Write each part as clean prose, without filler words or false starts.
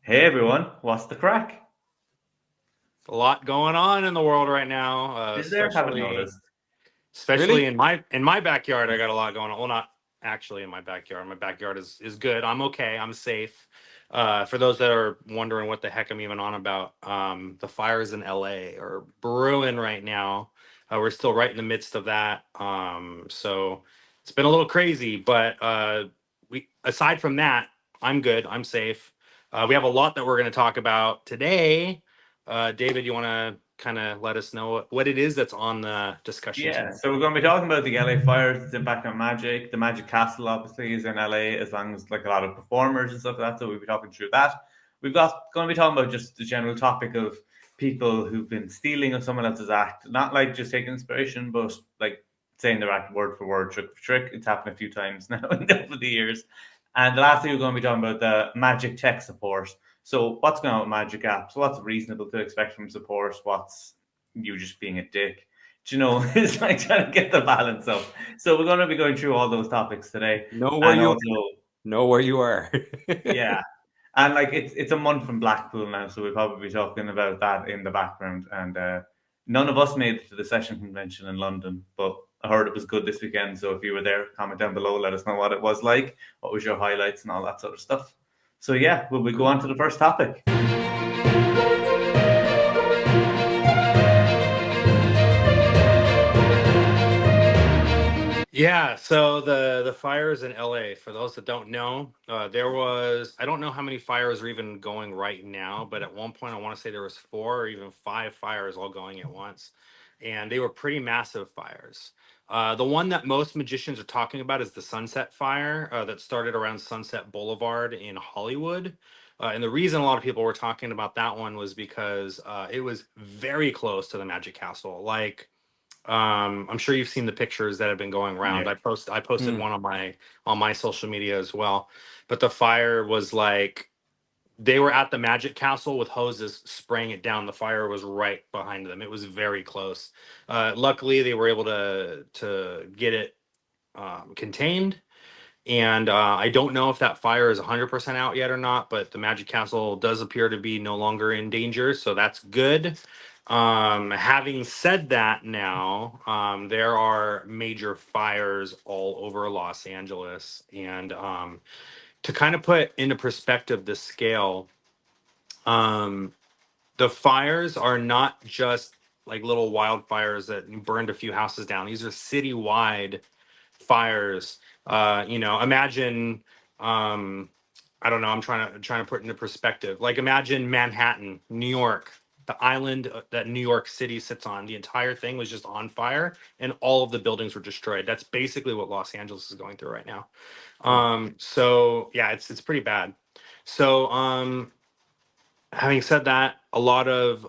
Hey everyone, what's the crack? A lot going on in the world right now, Is there? Haven't especially noticed. especially Really? in my backyard. I got a lot going on. Well, not actually in my backyard. My backyard is good. I'm okay. I'm safe. For those that are wondering what the heck I'm even on about, the fires in LA are brewing right now. We're still right in the midst of that. So it's been a little crazy, but we aside from that, I'm good. I'm safe. We have a lot that we're going to talk about today. David, you want to kind of let us know what it is that's on the discussion Yeah, tonight? so we're going to be talking about the LA fires, its impact on Magic. The Magic Castle obviously is in LA, as long as like a lot of performers and stuff like that. So we'll be talking through that. We've got going to be talking about just the general topic of people who've been stealing of someone else's act, not like just taking inspiration, but like saying their act word for word, trick for trick. It's happened a few times now over the years. And the last thing we're going to be talking about the Magic tech support. So what's going on with Magic apps? What's reasonable to expect from support? What's you just being a dick? Do you know, it's like trying to get the balance up. So we're going to be going through all those topics today, Know where and you also, know where you are. yeah, and like it's a month from Blackpool now, so we'll probably be talking about that in the background. And none of us made it to the session convention in London, but I heard it was good this weekend. So if you were there, comment down below, let us know what it was like, what was your highlights, and all that sort of stuff. So yeah, will we go on to the first topic? Yeah, so the fires in LA, for those that don't know, there was I don't know how many fires are even going right now, but at one point I want to say there was four or even five fires all going at once, and they were pretty massive fires. The one that most magicians are talking about is the Sunset Fire that started around Sunset Boulevard in Hollywood. And the reason a lot of people were talking about that one was because it was very close to the Magic Castle. Like I'm sure you've seen the pictures that have been going around. Yeah. I posted Hmm. one on my social media as well. But the fire was like they were at the Magic Castle with hoses spraying it down. The fire was right behind them. It was very close. Luckily, they were able to get it contained. And I don't know if that fire is 100% out yet or not, but the Magic Castle does appear to be no longer in danger, so that's good. Having said that, now there are major fires all over Los Angeles, and to kind of put into perspective the scale, um, the fires are not just like little wildfires that burned a few houses down. These are citywide fires. Imagine um I don't know, I'm trying to put into perspective. Like imagine Manhattan, New York, the island that New York City sits on. The entire thing was just on fire and all of the buildings were destroyed. That's basically what Los Angeles is going through right now. Wow. So yeah, it's pretty bad. So having said that, a lot of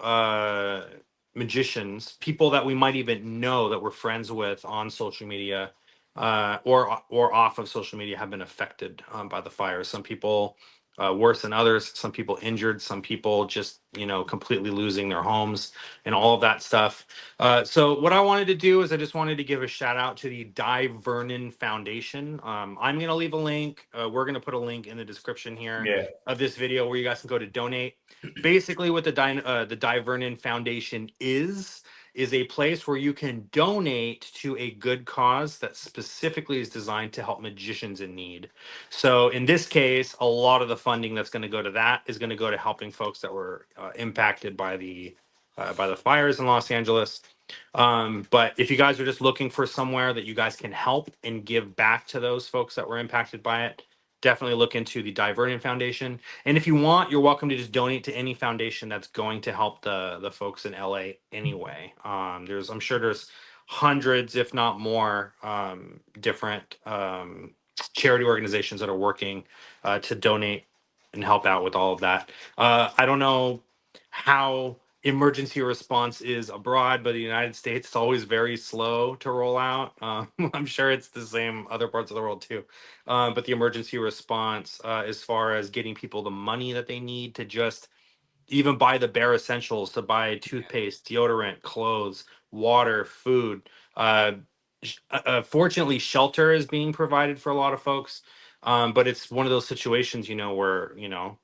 magicians, people that we might even know that we're friends with on social media, or off of social media, have been affected by the fire. Some people worse than others. Some people injured. Some people just completely losing their homes and all of that stuff. So what I wanted to do is I just wanted to give a shout out to the Di Vernon Foundation. I'm gonna leave a link. We're gonna put a link in the description here Yeah. of this video where you guys can go to donate. Basically what the Di Vernon Foundation is a place where you can donate to a good cause that specifically is designed to help magicians in need. So in this case, a lot of the funding that's going to go to that is going to go to helping folks that were impacted by the fires in Los Angeles. But if you guys are just looking for somewhere that you guys can help and give back to those folks that were impacted by it, definitely look into the Di Vernon Foundation. And if you want, you're welcome to just donate to any foundation that's going to help the folks in LA anyway. I'm sure there's hundreds, if not more, different charity organizations that are working to donate and help out with all of that. I don't know how emergency response is abroad, but the United States is always very slow to roll out. I'm sure it's the same other parts of the world too. But the emergency response, as far as getting people the money that they need to just even buy the bare essentials, to buy toothpaste, deodorant, clothes, water, food. Fortunately, shelter is being provided for a lot of folks. But it's one of those situations, where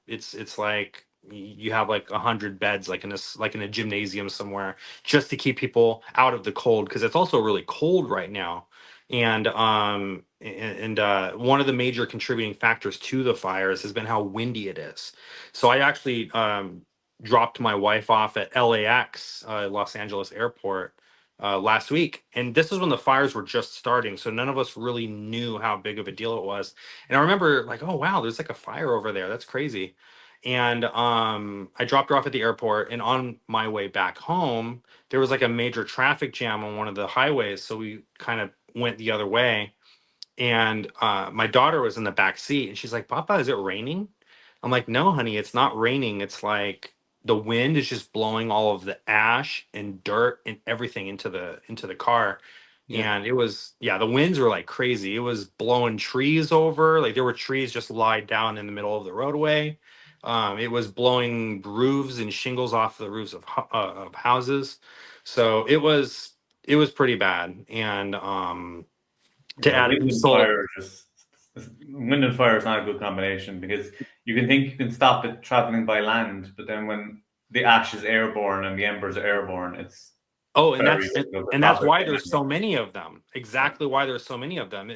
it's like you have like 100 beds, like in a gymnasium somewhere, just to keep people out of the cold, because it's also really cold right now. And one of the major contributing factors to the fires has been how windy it is. So I actually dropped my wife off at LAX, Los Angeles Airport, last week, and this is when the fires were just starting, so none of us really knew how big of a deal it was. And I remember like, oh wow, there's like a fire over there, that's crazy. And I dropped her off at the airport, and on my way back home there was like a major traffic jam on one of the highways, so we kind of went the other way. And my daughter was in the back seat, and she's like, "Papa, is it raining?" I'm like, "No, honey, it's not raining. It's like the wind is just blowing all of the ash and dirt and everything into the car." Yeah. And it was, yeah, the winds were like crazy. It was blowing trees over. Like there were trees just lied down in the middle of the roadway. It was blowing roofs and shingles off the roofs of houses. So it was pretty bad. And to Yeah, add wind and insult. fire wind and fire is not a good combination, because you can think you can stop it traveling by land, but then when the ash is airborne and the embers are airborne, it's Oh, and very that's and, difficult to and that's stop it. why there's so many of them. Exactly why there's so many of them.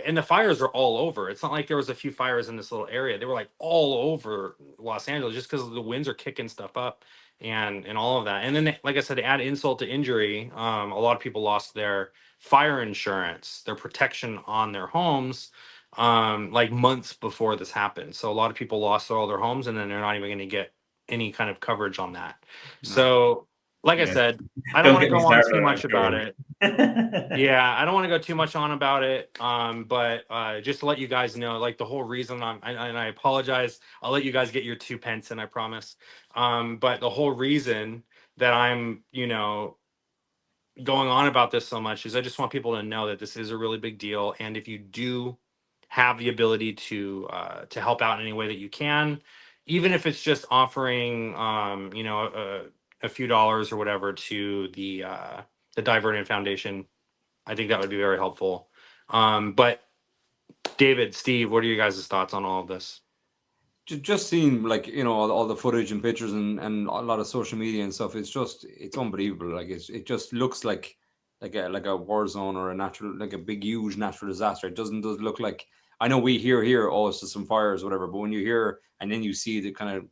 And the fires are all over. It's not like there was a few fires in this little area. They were like all over Los Angeles, just because the winds are kicking stuff up and all of that. And then, like I said, to add insult to injury, a lot of people lost their fire insurance, their protection on their homes, like months before this happened. So a lot of people lost all their homes, and then they're not even going to get any kind of coverage on that. No. So, like I Yeah. said, I don't Don't want to get me go on started too on much about insurance. it. Yeah, I don't want to go too much on about it. But just to let you guys know, like the whole reason and I apologize. I'll let you guys get your 2 pence, and I promise. But the whole reason that I'm, going on about this so much is I just want people to know that this is a really big deal. And if you do have the ability to help out in any way that you can, even if it's just offering, a few dollars or whatever to the Divergent Foundation, I think that would be very helpful. But David, Steve, what are you guys' thoughts on all of this? Just seeing, like, all the footage and pictures and a lot of social media and stuff, it's unbelievable. Like it just looks like a war zone, or a natural, like a big huge natural disaster. It does look like, I know we hear here, oh, it's just some fires, whatever, but when you hear and then you see the kind of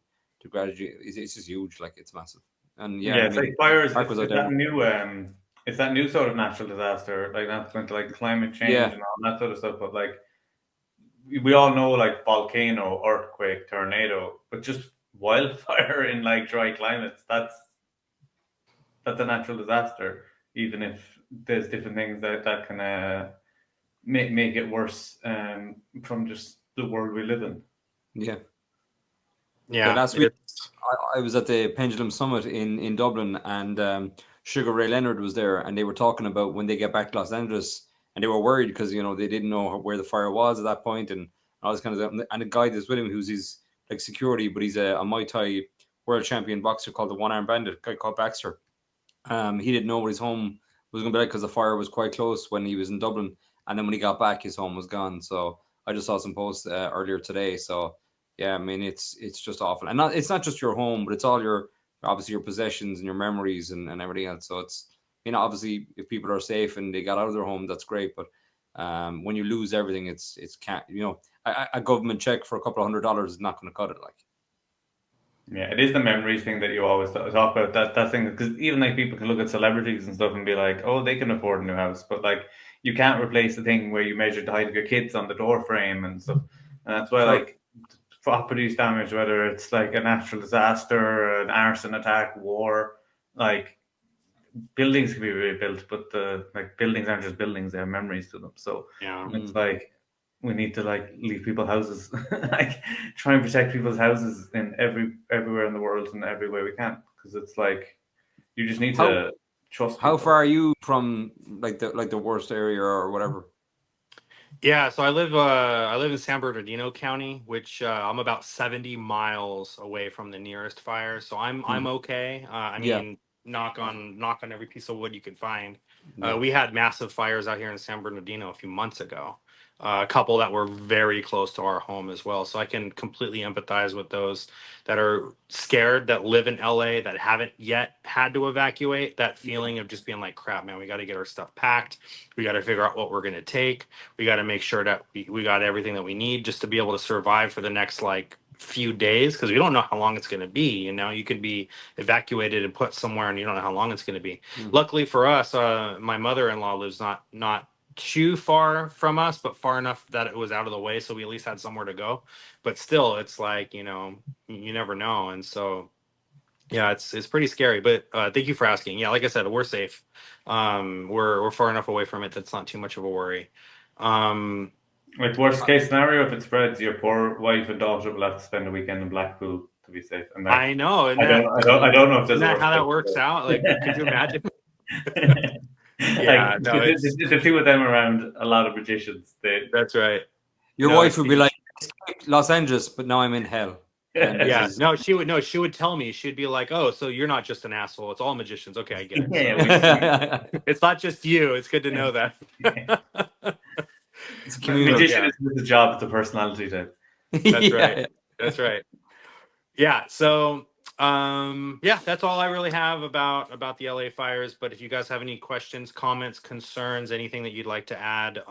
the gratitude, it's just huge. Like, it's massive. And yeah, Yeah, I it's like mean, fires. Mark was out there. It's that new sort of natural disaster, like not going to like climate change Yeah, and all that sort of stuff. But like we all know, like volcano, earthquake, tornado, but just wildfire in like dry climates. That's a natural disaster. Even if there's different things that can make it worse, from just the world we live in. yeah, yeah. Yeah, Last week it's I was at the Pendulum Summit in Dublin, and Sugar Ray Leonard was there, and they were talking about when they get back to Los Angeles, and they were worried because they didn't know where the fire was at that point, and all this kind of stuff. And the guy that's with him, who's his like security, but he's a Muay Thai world champion boxer called the One Arm Bandit, a guy called Baxter. He didn't know what his home was going to be like because the fire was quite close when he was in Dublin, and then when he got back, his home was gone. So I just saw some posts earlier today. So yeah, I mean, it's just awful, and it's not just your home, but it's all your, obviously, your possessions and your memories and everything else. So it's, obviously, if people are safe and they got out of their home, that's great. But when you lose everything, it's can't, a government check for a couple of $100 is not going to cut it. Like, Yeah, it is the memories thing that you always talk about. That thing, because even like people can look at celebrities and stuff and be like, oh, they can afford a new house, but like you can't replace the thing where you measured the height of your kids on the door frame and stuff. And that's why, sure, like, properties damage, whether it's like a natural disaster, an arson attack, war, like buildings can be rebuilt, but the like buildings aren't just buildings; they have memories to them. So yeah. it's mm, like we need to like leave people houses, like try and protect people's houses in everywhere in the world in every way we can, because it's like you just need how to trust how people. far are you from like the worst area or whatever? Yeah, so I live in San Bernardino County, which I'm about 70 miles away from the nearest fire. So I'm Mm, okay. I yeah, mean, knock on every piece of wood you can find. yeah, We had massive fires out here in San Bernardino a few months ago. a couple that were very close to our home as well. So I can completely empathize with those that are scared, that live in LA, that haven't yet had to evacuate. That feeling of just being like, crap, man, we got to get our stuff packed. We got to figure out what we're going to take. We got to make sure that we got everything that we need just to be able to survive for the next like few days, because we don't know how long it's going to be. You know, you could be evacuated and put somewhere and you don't know how long it's going to be. Luckily for us, my mother-in-law lives not too far from us, but far enough that it was out of the way, so we at least had somewhere to go. But still, it's like, you know, you never know. And so yeah, it's pretty scary. But thank you for asking. Yeah, like I said, we're safe. We're far enough away from it that's not too much of a worry. Like worst case scenario, if it spreads, your poor wife and daughter will have to spend a weekend in Blackpool to be safe. And like, I know, and I don't know if there's isn't a that worst how that case works out? Like, could you imagine? like No, it's the two of them around a lot of magicians. that's right. Your No, wife would be like, Los Angeles, but now I'm in hell. And this yeah, is- no, she would tell me, she'd be like, oh, so you're not just an asshole, it's all magicians. Okay, I get it. So, it's not just you. It's good to know that. It's a communal. magician Yeah. is the job, it's a personality type. That's Yeah. right. That's right. Yeah. So yeah, that's all I really have about the LA fires. But if you guys have any questions, comments, concerns, anything that you'd like to add,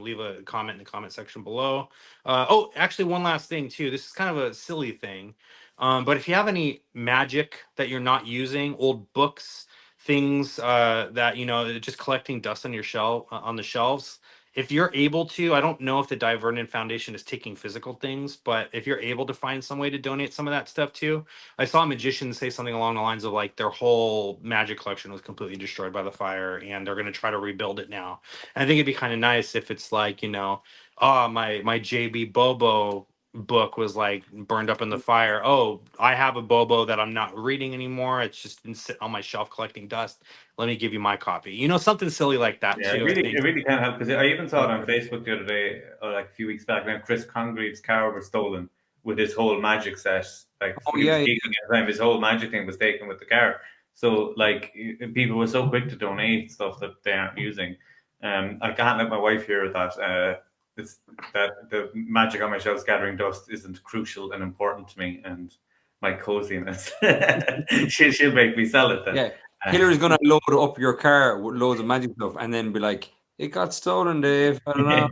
leave a comment in the comment section below. Oh, actually, one last thing too. This is kind of a silly thing. But if you have any magic that you're not using, old books, things that, you know, just collecting dust on your shelf on the shelves, if you're able to, I don't know if the Divernon Foundation is taking physical things, but if you're able to find some way to donate some of that stuff too. I saw a magician say something along the lines of like their whole magic collection was completely destroyed by the fire and they're going to try to rebuild it now. And I think it'd be kind of nice if it's like, you know, oh, my JB Bobo book was like burned up in the fire. Oh, I have a Bobo that I'm not reading anymore. It's just been sitting on my shelf collecting dust. Let me give you my copy. You know, something silly like that Yeah, too. I think. it really can help, because I even saw it on Facebook the other day, or like a few weeks back, when Chris Congreve's car was stolen with his whole magic set. Like, Oh, he was yeah. geeking at the time, his whole magic thing was taken with the car. So like, people were so quick to donate stuff that they aren't using. I can't let my wife hear that. It's that the magic on my shelves gathering dust isn't crucial and important to me and my coziness. She'll make me sell it then. Yeah. Hillary's going to load up your car with loads of magic stuff and then be like, it got stolen, Dave. I don't know.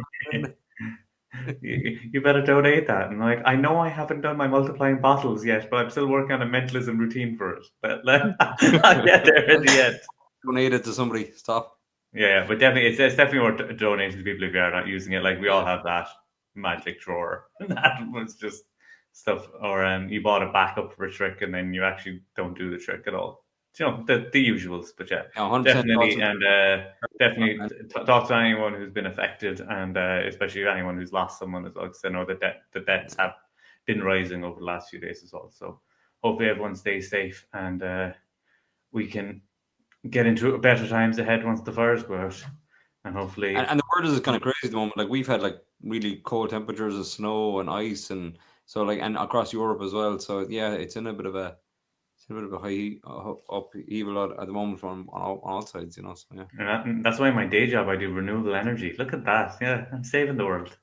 You better donate that. And like, I know I haven't done my multiplying bottles yet, but I'm still working on a mentalism routine for it. But I'll get there in the end. Donate it to somebody. Stop. Yeah, but definitely, it's definitely worth donating to people if you are not using it. Like, we all have that magic drawer. That was just stuff, or you bought a backup for a trick and then you actually don't do the trick at all. You know, the usuals. But yeah, 100% definitely, awesome. and definitely talk to anyone who's been affected, and especially anyone who's lost someone as well, because I know the deaths have been rising over the last few days as well. So hopefully everyone stays safe, and we can get into better times ahead once the fires go out, and hopefully. And the weather is kind of crazy at the moment. Like, we've had like really cold temperatures of snow and ice, and so like, and across Europe as well. So yeah, it's in a bit of a high upheaval at the moment on all sides, you know. So yeah. And that's why in my day job I do renewable energy. Look at that. Yeah, I'm saving the world.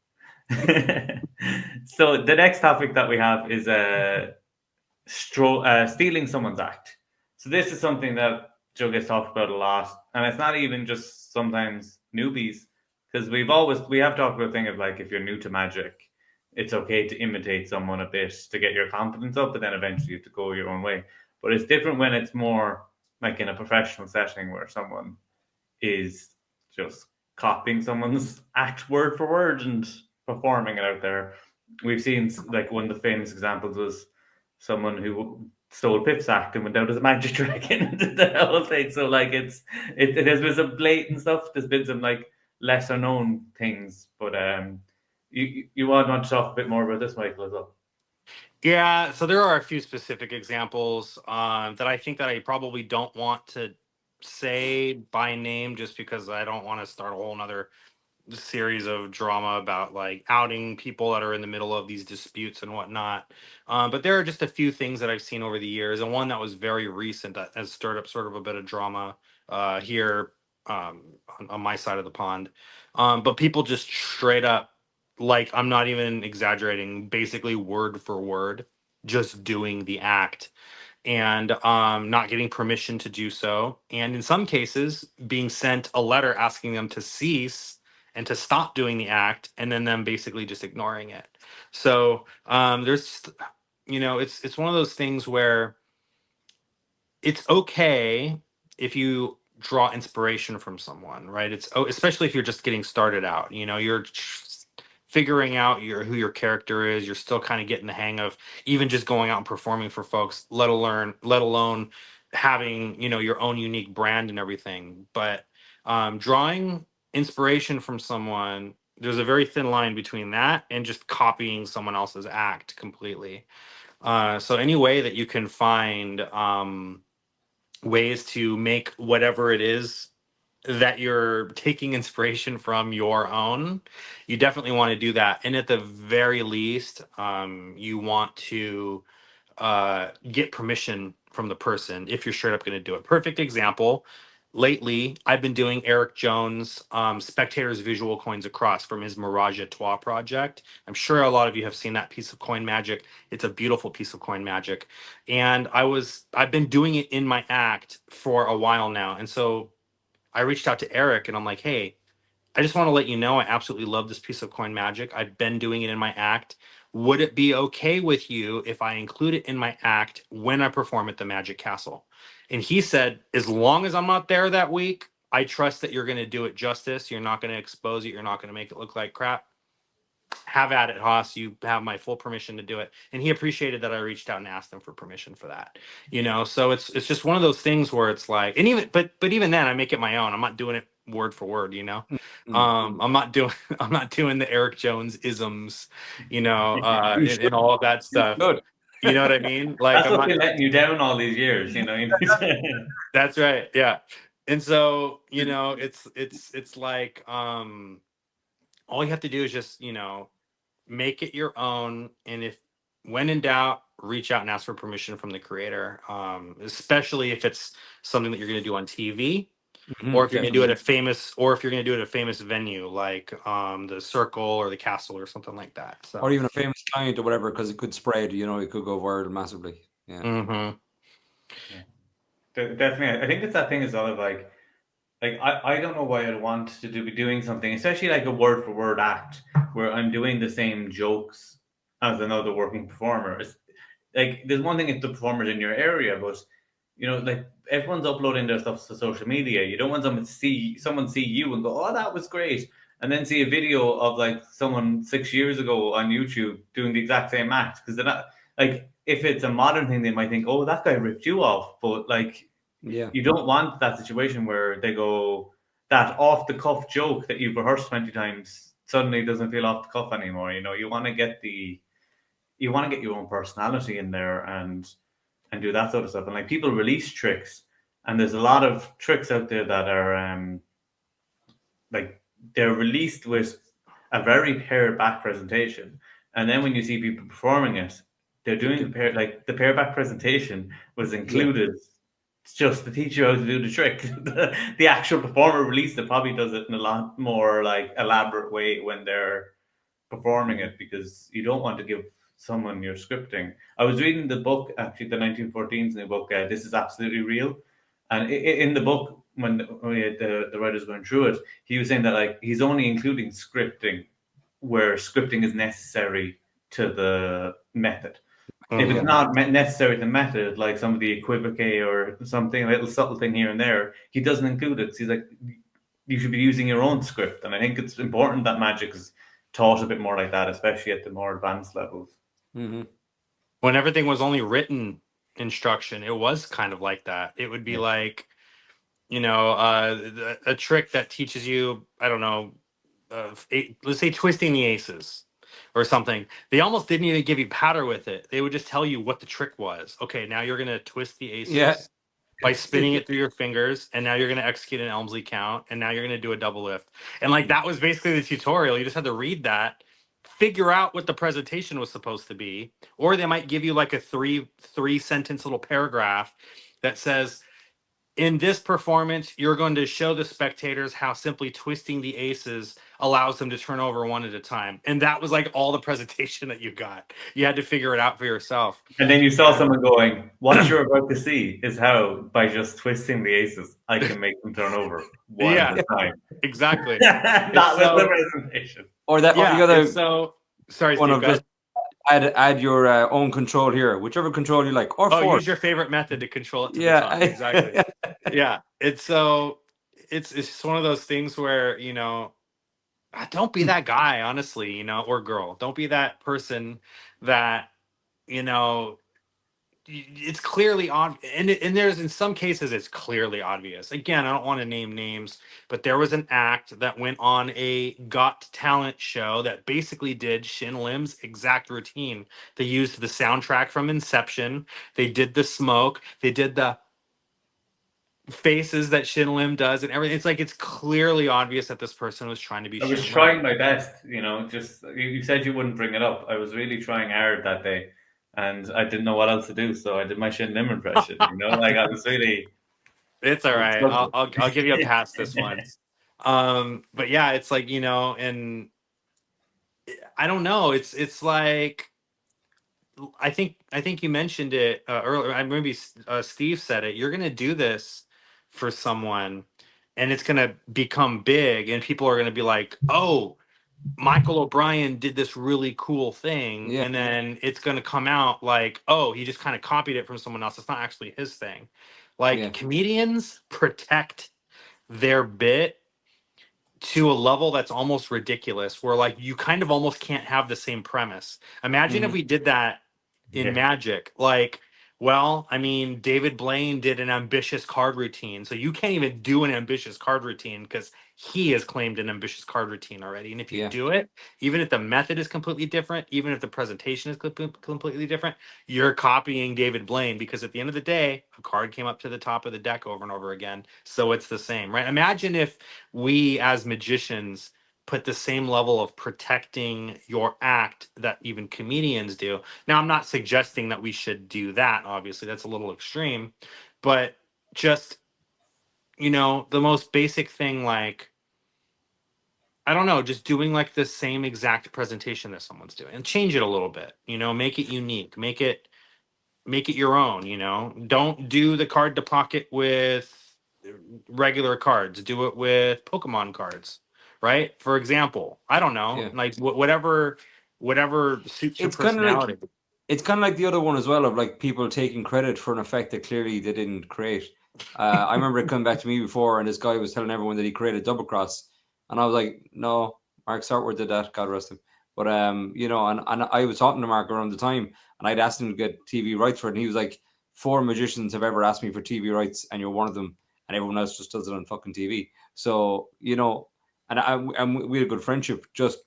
So the next topic that we have is stealing someone's act. So this is something that Joe gets talked about a lot, and it's not even just sometimes newbies, because we have talked about the thing of like, if you're new to magic, it's okay to imitate someone a bit to get your confidence up, but then eventually you have to go your own way. But it's different when it's more like in a professional setting where someone is just copying someone's act word for word and performing it out there. We've seen, like, one of the famous examples was someone who stole Pip's act and went out as a magic dragon and did the whole thing. So like, there's been some blatant stuff. There's been some like lesser known things, but you want to talk a bit more about this, Michael, as well? Yeah, so there are a few specific examples that I think that I probably don't want to say by name, just because I don't want to start a whole nother series of drama about like outing people that are in the middle of these disputes and whatnot. But there are just a few things that I've seen over the years, and one that was very recent that has stirred up sort of a bit of drama here on my side of the pond. But people just straight up, like, I'm not even exaggerating, basically word for word, just doing the act and not getting permission to do so. And in some cases, being sent a letter asking them to cease and to stop doing the act, and then them basically just ignoring it. So there's, it's one of those things where it's okay if you draw inspiration from someone, right? Especially if you're just getting started out. You're figuring out who your character is. You're still kind of getting the hang of even just going out and performing for folks, let alone having your own unique brand and everything. But drawing inspiration from someone, there's a very thin line between that and just copying someone else's act completely. So any way that you can find ways to make whatever it is that you're taking inspiration from your own, you definitely want to do that. And at the very least, you want to get permission from the person if you're straight up going to do it. Perfect example. Lately, I've been doing Eric Jones' Spectators Visual Coins Across from his Mirage à Trois project. I'm sure a lot of you have seen that piece of coin magic. It's a beautiful piece of coin magic. And I've been doing it in my act for a while now. And so I reached out to Eric and I'm like, hey, I just want to let you know I absolutely love this piece of coin magic. I've been doing it in my act. Would it be okay with you if I include it in my act when I perform at the Magic Castle? And he said, as long as I'm not there that week, I trust that you're going to do it justice. You're not going to expose it. You're not going to make it look like crap. Have at it, Haas. You have my full permission to do it. And he appreciated that I reached out and asked him for permission for that. So it's just one of those things where it's like, and even but even then I make it my own. I'm not doing it word for word, I'm not doing the Eric Jones isms, and all of that stuff. Good. You know what I mean? Like, That's what's been letting you down all these years, That's right. Yeah. And so, it's like, all you have to do is just, make it your own. And when in doubt, reach out and ask for permission from the creator, especially if it's something that you're going to do on TV. Or if you're going to do it at a famous venue like the Circle or the Castle or something like that. So. Or even a famous client or whatever, because it could spread. It could go viral massively. Yeah. Mm-hmm. Yeah. Definitely. I think it's that thing as well of like I don't know why I'd want to be doing something, especially like a word for word act where I'm doing the same jokes as another working performer. It's, like, there's one thing if the performer's in your area, but like, everyone's uploading their stuff to social media. You don't want someone to see you and go, oh, that was great, and then see a video of like someone 6 years ago on YouTube doing the exact same act, because they're not, like, if it's a modern thing, they might think, oh, that guy ripped you off, but like, yeah, you don't want that situation where they go, that off the cuff joke that you've rehearsed 20 times suddenly doesn't feel off the cuff anymore. You want to get your own personality in there and do that sort of stuff. And like, people release tricks, and there's a lot of tricks out there that are like, they're released with a very pared back presentation, and then when you see people performing it, they're doing the pared back presentation was included. Yeah. It's just to teach you how to do the trick. The actual performer released it probably does it in a lot more like elaborate way when they're performing it, because you don't want to give someone your scripting. I was reading the book, actually, the 1914's new book, This Is Absolutely Real. And in the book, when the writer's going through it, he was saying that like, he's only including scripting where scripting is necessary to the method. If it's not necessary to the method, like some of the equivoque or something, a little subtle thing here and there, he doesn't include it. He's like, you should be using your own script. And I think it's important that magic is taught a bit more like that, especially at the more advanced levels. Mm-hmm. When everything was only written instruction, it was kind of like that. It would be like, a trick that teaches you, I don't know, let's say twisting the aces or something. They almost didn't even give you patter with it. They would just tell you what the trick was. Okay, now you're going to twist the aces by spinning it through your fingers, and now you're going to execute an Elmsley count, and now you're going to do a double lift. And like, that was basically the tutorial. You just had to read that, figure out what the presentation was supposed to be, or they might give you like a three sentence little paragraph that says, in this performance, you're going to show the spectators how simply twisting the aces allows them to turn over one at a time. And that was like all the presentation that you got. You had to figure it out for yourself. And then you saw someone going, what you're about to see is how, by just twisting the aces, I can make them turn over one at a time. Exactly. That was the presentation. Or that, or you got sorry, one Steve, of just add your own control here, whichever control you like, or use your favorite method to control it to the top. Exactly. Yeah. It's just one of those things where, you know, don't be that guy, honestly, you know, or girl. Don't be that person that, you know, it's clearly on, and there's, in some cases it's clearly obvious. Again, I don't want to name names, but there was an act that went on a Got Talent show that basically did Shin Lim's exact routine. They used the soundtrack from Inception. They did the smoke. They did the faces that Shin Lim does and everything. It's like, it's clearly obvious that this person was trying to be I was Shin Lim. trying my best, you know, just, you said you wouldn't bring it up. I was really trying hard that day, and I didn't know what else to do, so I did my Shin Lim impression, you know, like I was really... It's all right. I'll give you a pass this one. But yeah, it's like, you know, and I don't know. It's like, I think you mentioned it earlier. Maybe Steve said it. You're gonna do this for someone, and it's gonna become big, and people are gonna be like, "Oh, Michael O'Brien did this really cool thing," and then it's gonna come out like, "Oh, he just kind of copied it from someone else. It's not actually his thing." Like, comedians protect their bit to a level that's almost ridiculous, where like you kind of almost can't have the same premise. Imagine if we did that in Magic. Like, well, I mean, David Blaine did an ambitious card routine, so you can't even do an ambitious card routine because he has claimed an ambitious card routine already. And if you do it, even if the method is completely different, even if the presentation is completely different, you're copying David Blaine, because at the end of the day, a card came up to the top of the deck over and over again. So it's the same, right? Imagine if we as magicians put the same level of protecting your act that even comedians do. Now, I'm not suggesting that we should do that. Obviously, that's a little extreme, but just, you know, the most basic thing, like, I don't know, just doing like the same exact presentation that someone's doing and change it a little bit, you know, make it unique, make it your own, you know. Don't do the card to pocket with regular cards. Do it with Pokemon cards, right? For example, I don't know, like whatever suits your personality. It's kind of like the other one as well, of like people taking credit for an effect that clearly they didn't create. I remember it coming back to me before, and this guy was telling everyone that he created double cross, and I was like, no, Mark Sartworth did that, God rest him. But you know, and I was talking to Mark around the time, and I'd asked him to get TV rights for it, and he was like, 4 magicians have ever asked me for TV rights, and you're one of them, and everyone else just does it on fucking TV. So, you know, and we had a good friendship just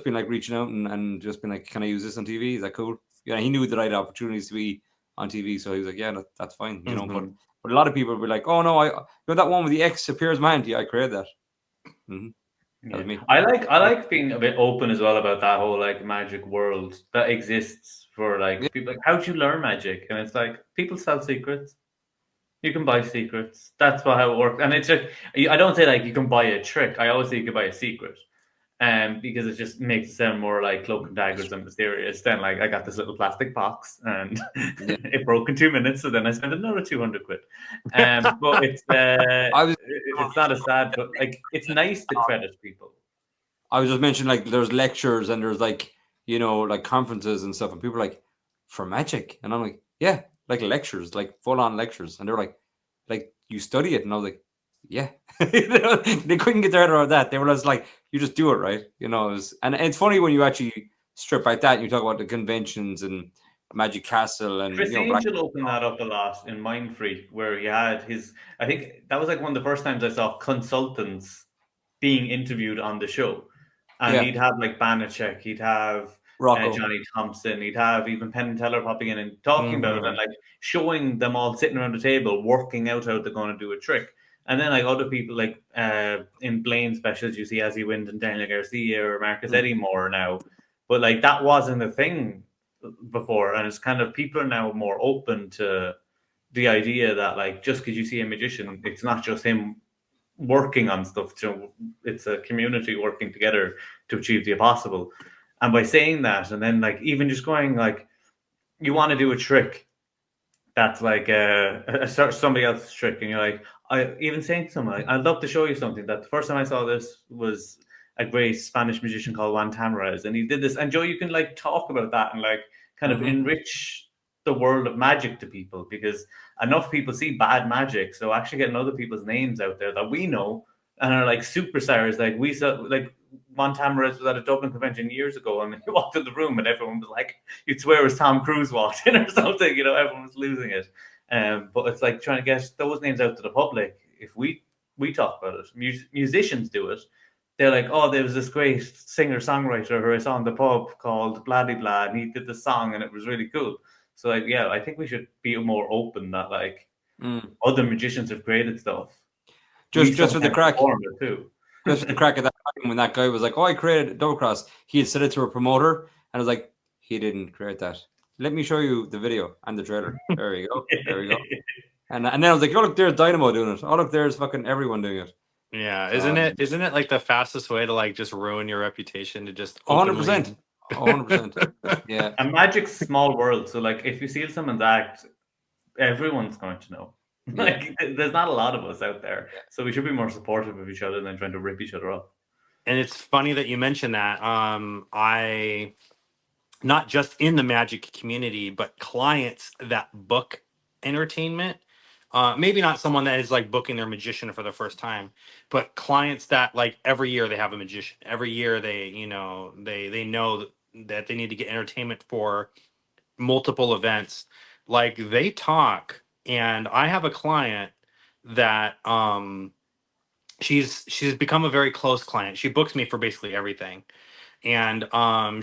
being like reaching out and just being like, can I use this on TV? Is that cool? Yeah, he knew that I had opportunities to be on TV, so he was like, yeah, that's fine, you know. But a lot of people would be like, oh no, you know, that one with the X appears in my hand. Yeah, I created that. That was me. I like being a bit open as well about that whole like magic world that exists for like people. Like, how'd you learn magic? And it's like, people sell secrets. You can buy secrets. That's how it works. And it's just, I don't say like you can buy a trick. I always say you can buy a secret. Because it just makes it sound more like Cloak and Daggers and mysterious. Then, like, I got this little plastic box and it broke in 2 minutes, so then I spent another 200 quid. But it's not as sad, but like, it's nice to credit people. I was just mentioning, like, there's lectures and there's like, you know, like conferences and stuff, and people are like, for magic, and I'm like, yeah, like lectures, like full on lectures, and they're like you study it, and I was like, yeah. They couldn't get their head around that. They were just like, you just do it, right? You know, and it's funny when you actually strip out that and you talk about the conventions and Magic Castle and Chris Angel opened that up a lot in Mind Freak, where he had his, I think that was like one of the first times I saw consultants being interviewed on the show. And he'd have like Banachek, he'd have Johnny Thompson, he'd have even Penn Teller popping in and talking about it and like showing them all sitting around the table, working out how they're going to do a trick. And then like other people like in Blaine specials, you see Azzy Wind and Daniel Garcia or Marcus Eddie Moore now. But like that wasn't a thing before. And it's kind of, people are now more open to the idea that like just because you see a magician, it's not just him working on stuff. It's a community working together to achieve the impossible. And by saying that, and then like even just going like, you want to do a trick that's like somebody else's trick, and you're like, I even saying to someone, like, I'd love to show you something. That the first time I saw this was a great Spanish magician called Juan Tamariz, and he did this. And Joe, you can like talk about that and like kind of enrich the world of magic to people, because enough people see bad magic, so actually getting other people's names out there that we know and are like superstars. Like we saw, like Juan Tamariz was at a Dublin convention years ago, and he walked in the room, and everyone was like, you'd swear it was Tom Cruise walked in or something. You know, everyone was losing it. But it's like trying to get those names out to the public. If we talk about it, musicians do it. They're like, oh, there was this great singer-songwriter who I saw in the pub called blah blah blah, and he did this song, and it was really cool. So like, yeah, I think we should be more open that like other magicians have created stuff. Just for the crack. Too. Just for the crack of that time when that guy was like, oh, I created double cross. He had said it to a promoter, and I was like, he didn't create that. Let me show you the video and the trailer. There we go. There we go. And then I was like, oh look, there's Dynamo doing it. Oh look, there's fucking everyone doing it. Yeah, isn't it like the fastest way to like just ruin your reputation to just 100%. 100%. Yeah. And magic's small world, so like if you steal someone's act, everyone's going to know. Yeah. Like there's not a lot of us out there, so we should be more supportive of each other than trying to rip each other up. And it's funny that you mentioned that. I not just in the magic community, but clients that book entertainment. Maybe not someone that is like booking their magician for the first time, but clients that like every year they have a magician. Every year they know that they need to get entertainment for multiple events. Like they talk, and I have a client that she's become a very close client. She books me for basically everything. And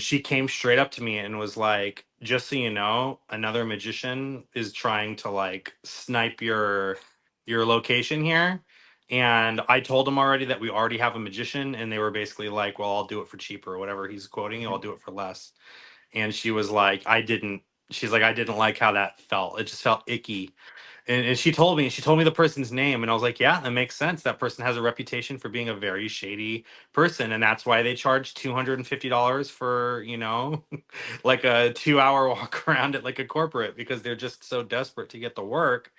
she came straight up to me and was like, just so you know, another magician is trying to like snipe your location here. And I told him already that we already have a magician, and they were basically like, well, I'll do it for cheaper or whatever he's quoting, I'll do it for less. And she was like, I didn't like how that felt. It just felt icky. And she told me the person's name, and I was like, yeah, that makes sense. That person has a reputation for being a very shady person, and that's why they charge $250 for, like a 2-hour walk around at like a corporate, because they're just so desperate to get the work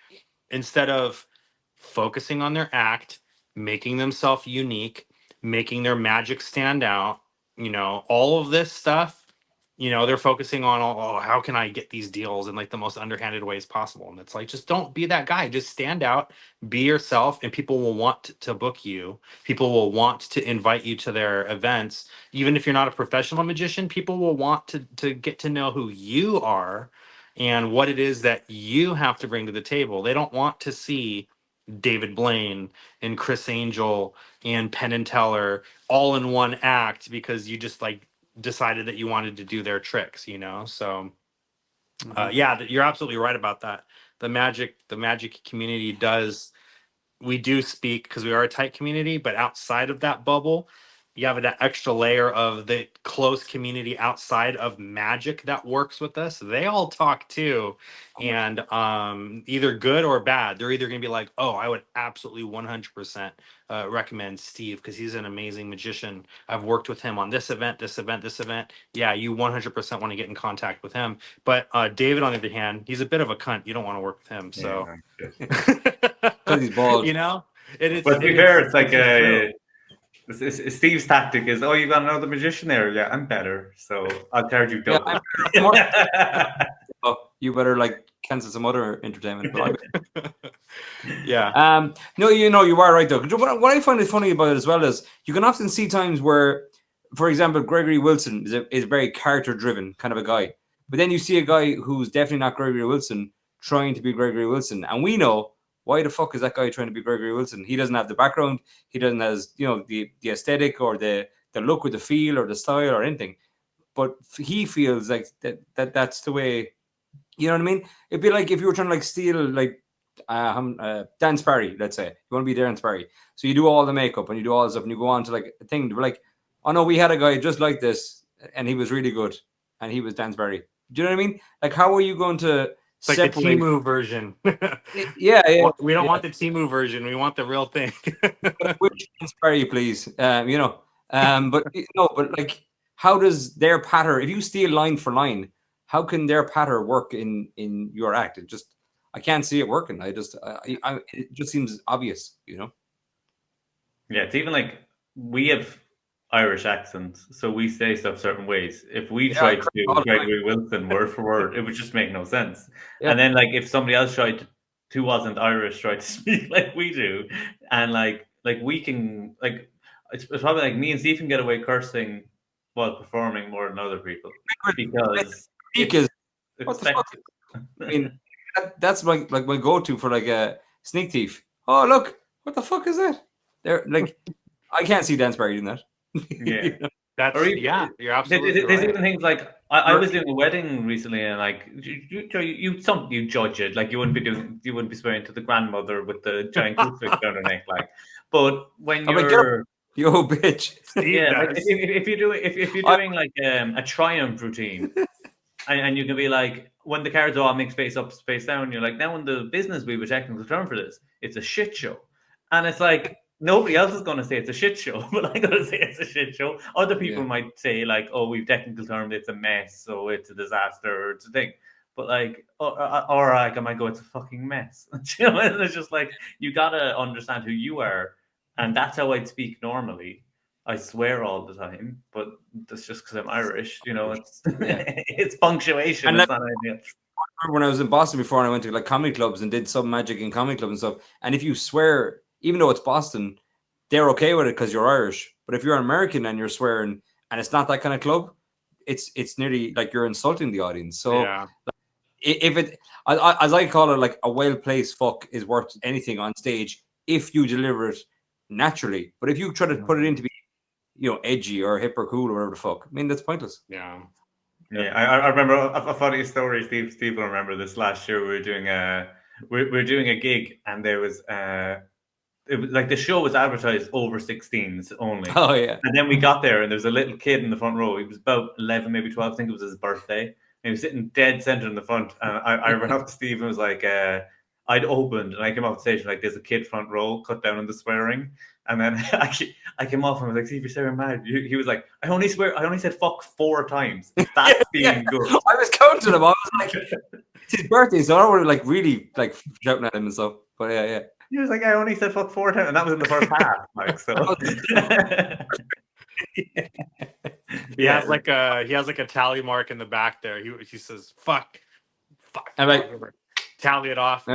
instead of focusing on their act, making themselves unique, making their magic stand out, all of this stuff. They're focusing on, how can I get these deals in like the most underhanded ways possible? And it's like, just don't be that guy. Just stand out, be yourself, and people will want to book you. People will want to invite you to their events. Even if you're not a professional magician, people will want to get to know who you are and what it is that you have to bring to the table. They don't want to see David Blaine and Chris Angel and Penn Teller all in one act because you just like decided that you wanted to do their tricks, so yeah, you're absolutely right about that. The magic community we do speak because we are a tight community, but outside of that bubble, you have that extra layer of the close community outside of magic that works with us. They all talk too, and either good or bad. They're either going to be like, oh, I would absolutely 100% recommend Steve because he's an amazing magician. I've worked with him on this event. Yeah, you 100% want to get in contact with him. But David, on the other hand, he's a bit of a cunt. You don't want to work with him. So, because he's bald. But to be fair, it's like Steve's tactic is, oh, you got another magician there? Yeah, I'm better, so I'll charge you double. Oh, you better like cancel some other entertainment. Yeah. No, you are right though. What I find funny about it as well is you can often see times where, for example, Gregory Wilson is very character driven kind of a guy, but then you see a guy who's definitely not Gregory Wilson trying to be Gregory Wilson, and we know. Why the fuck is that guy trying to be Gregory Wilson? He doesn't have the background. He doesn't have, the aesthetic or the look or the feel or the style or anything. But he feels like that's the way, you know what I mean? It'd be like if you were trying to like steal like Dan Sparry, let's say. You want to be Dan Sparry. So you do all the makeup and you do all the stuff and you go on to like a thing. We're like, oh no, we had a guy just like this and he was really good and he was Dan Sparry. Do you know what I mean? Like how are you going to It's like the Temu version. Yeah. We don't want the Temu version. We want the real thing. Which inspire you, please? But but like, how does their patter? If you steal line for line, how can their patter work in your act? It just, I can't see it working. It just seems obvious, Yeah, it's even like we have Irish accents, so we say stuff certain ways. If we tried to do Gregory Wilson word for word, it would just make no sense. Yeah. And then like if somebody else who wasn't Irish tried to speak like we do, and like we can, like it's probably like me and Steve can get away cursing while performing more than other people because what the fuck? I mean, that's my go-to for like a sneak thief. Oh look, what the fuck is that? They're like, I can't see Dan Sparrow doing that. Yeah. You're absolutely there's right. even things like I was doing a wedding recently, and like you judge it, like you wouldn't be swearing to the grandmother with the giant crucifix down her neck, like. But when you're yo bitch, like if you're doing like a triumph routine, and you can be like, when the cards all make space up, space down, you're like, now in the business we have a technical term for this, it's a shit show, and it's like. Nobody else is going to say it's a shit show, but I'm going to say it's a shit show. Other people might say like, "Oh, we've technical term, it's a mess, so it's a disaster, or it's a thing." But like, or like, I might go, "It's a fucking mess." And it's just like you gotta understand who you are, and that's how I'd speak normally. I swear all the time, but that's just because I'm Irish. It's it's punctuation. And it's not ideal. When I was in Boston before, and I went to like comedy clubs and did some magic in comedy clubs and stuff. And if you swear, even though it's Boston, they're okay with it because you're Irish. But if you're an American and you're swearing, and it's not that kind of club, it's nearly like you're insulting the audience. So if it, as I call it, like a well-placed fuck is worth anything on stage if you deliver it naturally. But if you try to put it in to be, edgy or hip or cool or whatever the fuck, I mean, that's pointless. Yeah. I remember a funny story. Steve will remember this. Last year we were doing a gig, and there was it was like the show was advertised over 16s only. Oh yeah. And then we got there, and there was a little kid in the front row. He was about 11, maybe 12. I think it was his birthday. And he was sitting dead center in the front. And I ran up to Steve and was like, I'd opened, and I came off stage like, there's a kid front row, cut down on the swearing. And then I came off and I was like, Steve, you're so mad. He was like, I only said fuck 4 times. That's being good. I was counting him. I was like, it's his birthday, so I don't want to like really like shouting at him and stuff. But yeah. He was like, I only said fuck 4 times, and that was in the first half. Like, so. He has like a tally mark in the back there. He says fuck. I'm like, tally it off.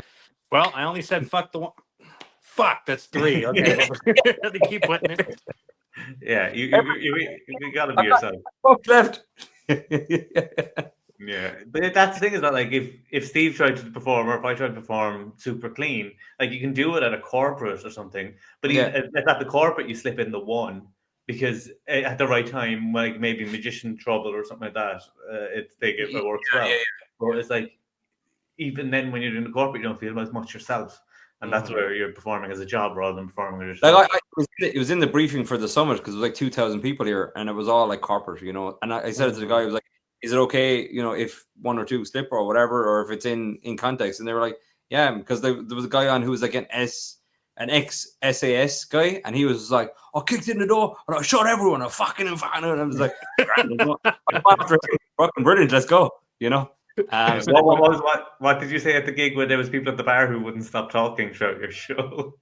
Well, I only said fuck the one. Fuck, that's 3. Okay, they keep putting it. Yeah, you gotta be yourself. Fuck left. Yeah, but that's the thing is that like if Steve tried to perform, or if I tried to perform super clean, like you can do it at a corporate or something, but at the corporate you slip in the 1 because at the right time, like maybe magician trouble or something like that, it works well. But it's like even then when you're doing the corporate, you don't feel as much yourself. And that's where you're performing as a job rather than performing as yourself. Like it was in the briefing for the summit because it was like 2,000 people here, and it was all like corporate, And I said it to the guy, I was like, "Is it okay, if 1 or 2 slip or whatever, or if it's in context?" And they were like, "Yeah," because there was a guy on who was like an ex-SAS guy, and he was like, "I kicked in the door and I shot everyone. I fucking and I was like, "Fucking brilliant, let's go," What did you say at the gig when there was people at the bar who wouldn't stop talking throughout your show?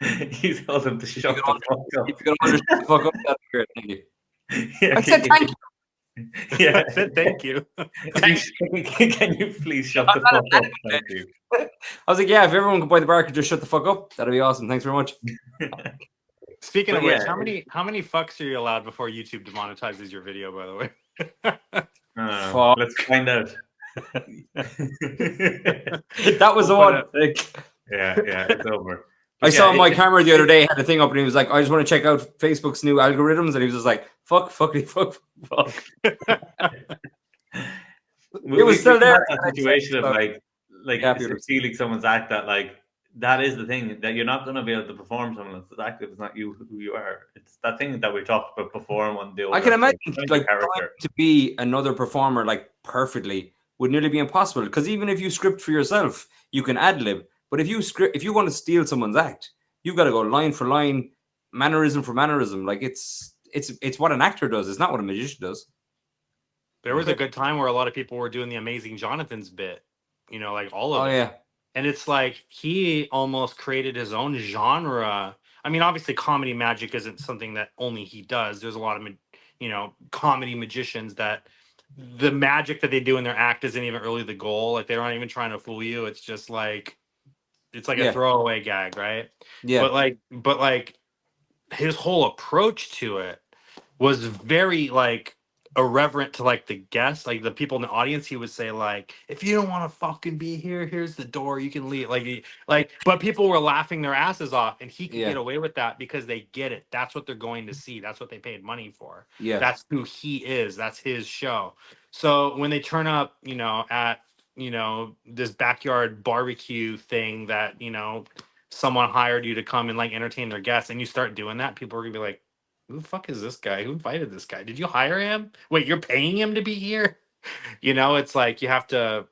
You told them to shut the fuck up. If you're gonna shut the fuck up, that's great. Thank you. Yeah, I said thank you. Yeah, I said thank you. Can you please shut the fuck up? Thank you. I was like, yeah, if everyone could buy the bar could just shut the fuck up, that'd be awesome. Thanks very much. Speaking of which, how many fucks are you allowed before YouTube demonetizes your video, by the way? Let's find out. That was the one. Yeah, it's over. I saw my camera the other day had a thing up, and he was like, "I just want to check out Facebook's new algorithms," and he was just like, "Fuck." It was still there. That situation of like stealing someone's act. That is the thing that you're not going to be able to perform someone else's act if it's not you who you are. It's that thing that we talked about before. I can imagine like trying to be another performer like perfectly, would nearly be impossible. Because even if you script for yourself, you can ad lib. But if you want to steal someone's act, you've got to go line for line, mannerism for mannerism. Like it's what an actor does. It's not what a magician does. There was a good time where a lot of people were doing the Amazing Jonathan's bit, you know, like all of Oh it. yeah. And it's like he almost created his own genre. I mean, obviously, comedy magic isn't something that only he does. There's a lot of, you know, comedy magicians that the magic that they do in their act isn't even really the goal. Like, they're not even trying to fool you. It's just like, it's like a Yeah. throwaway gag, right? Yeah. But like his whole approach to it was very like irreverent to like the guests, like the people in the audience. He would say like, if you don't want to fucking be here, here's the door, you can leave. Like but people were laughing their asses off, and he could Yeah. get away with that because they get it. That's what they're going to see. That's what they paid money for. Yeah. That's who he is. That's his show. So when they turn up, you know, at, you know, this backyard barbecue thing that, you know, someone hired you to come and like entertain their guests, and you start doing that, people are gonna be like, who the fuck is this guy? Who invited this guy? Did you hire him? Wait, you're paying him to be here? You know, it's like you have to.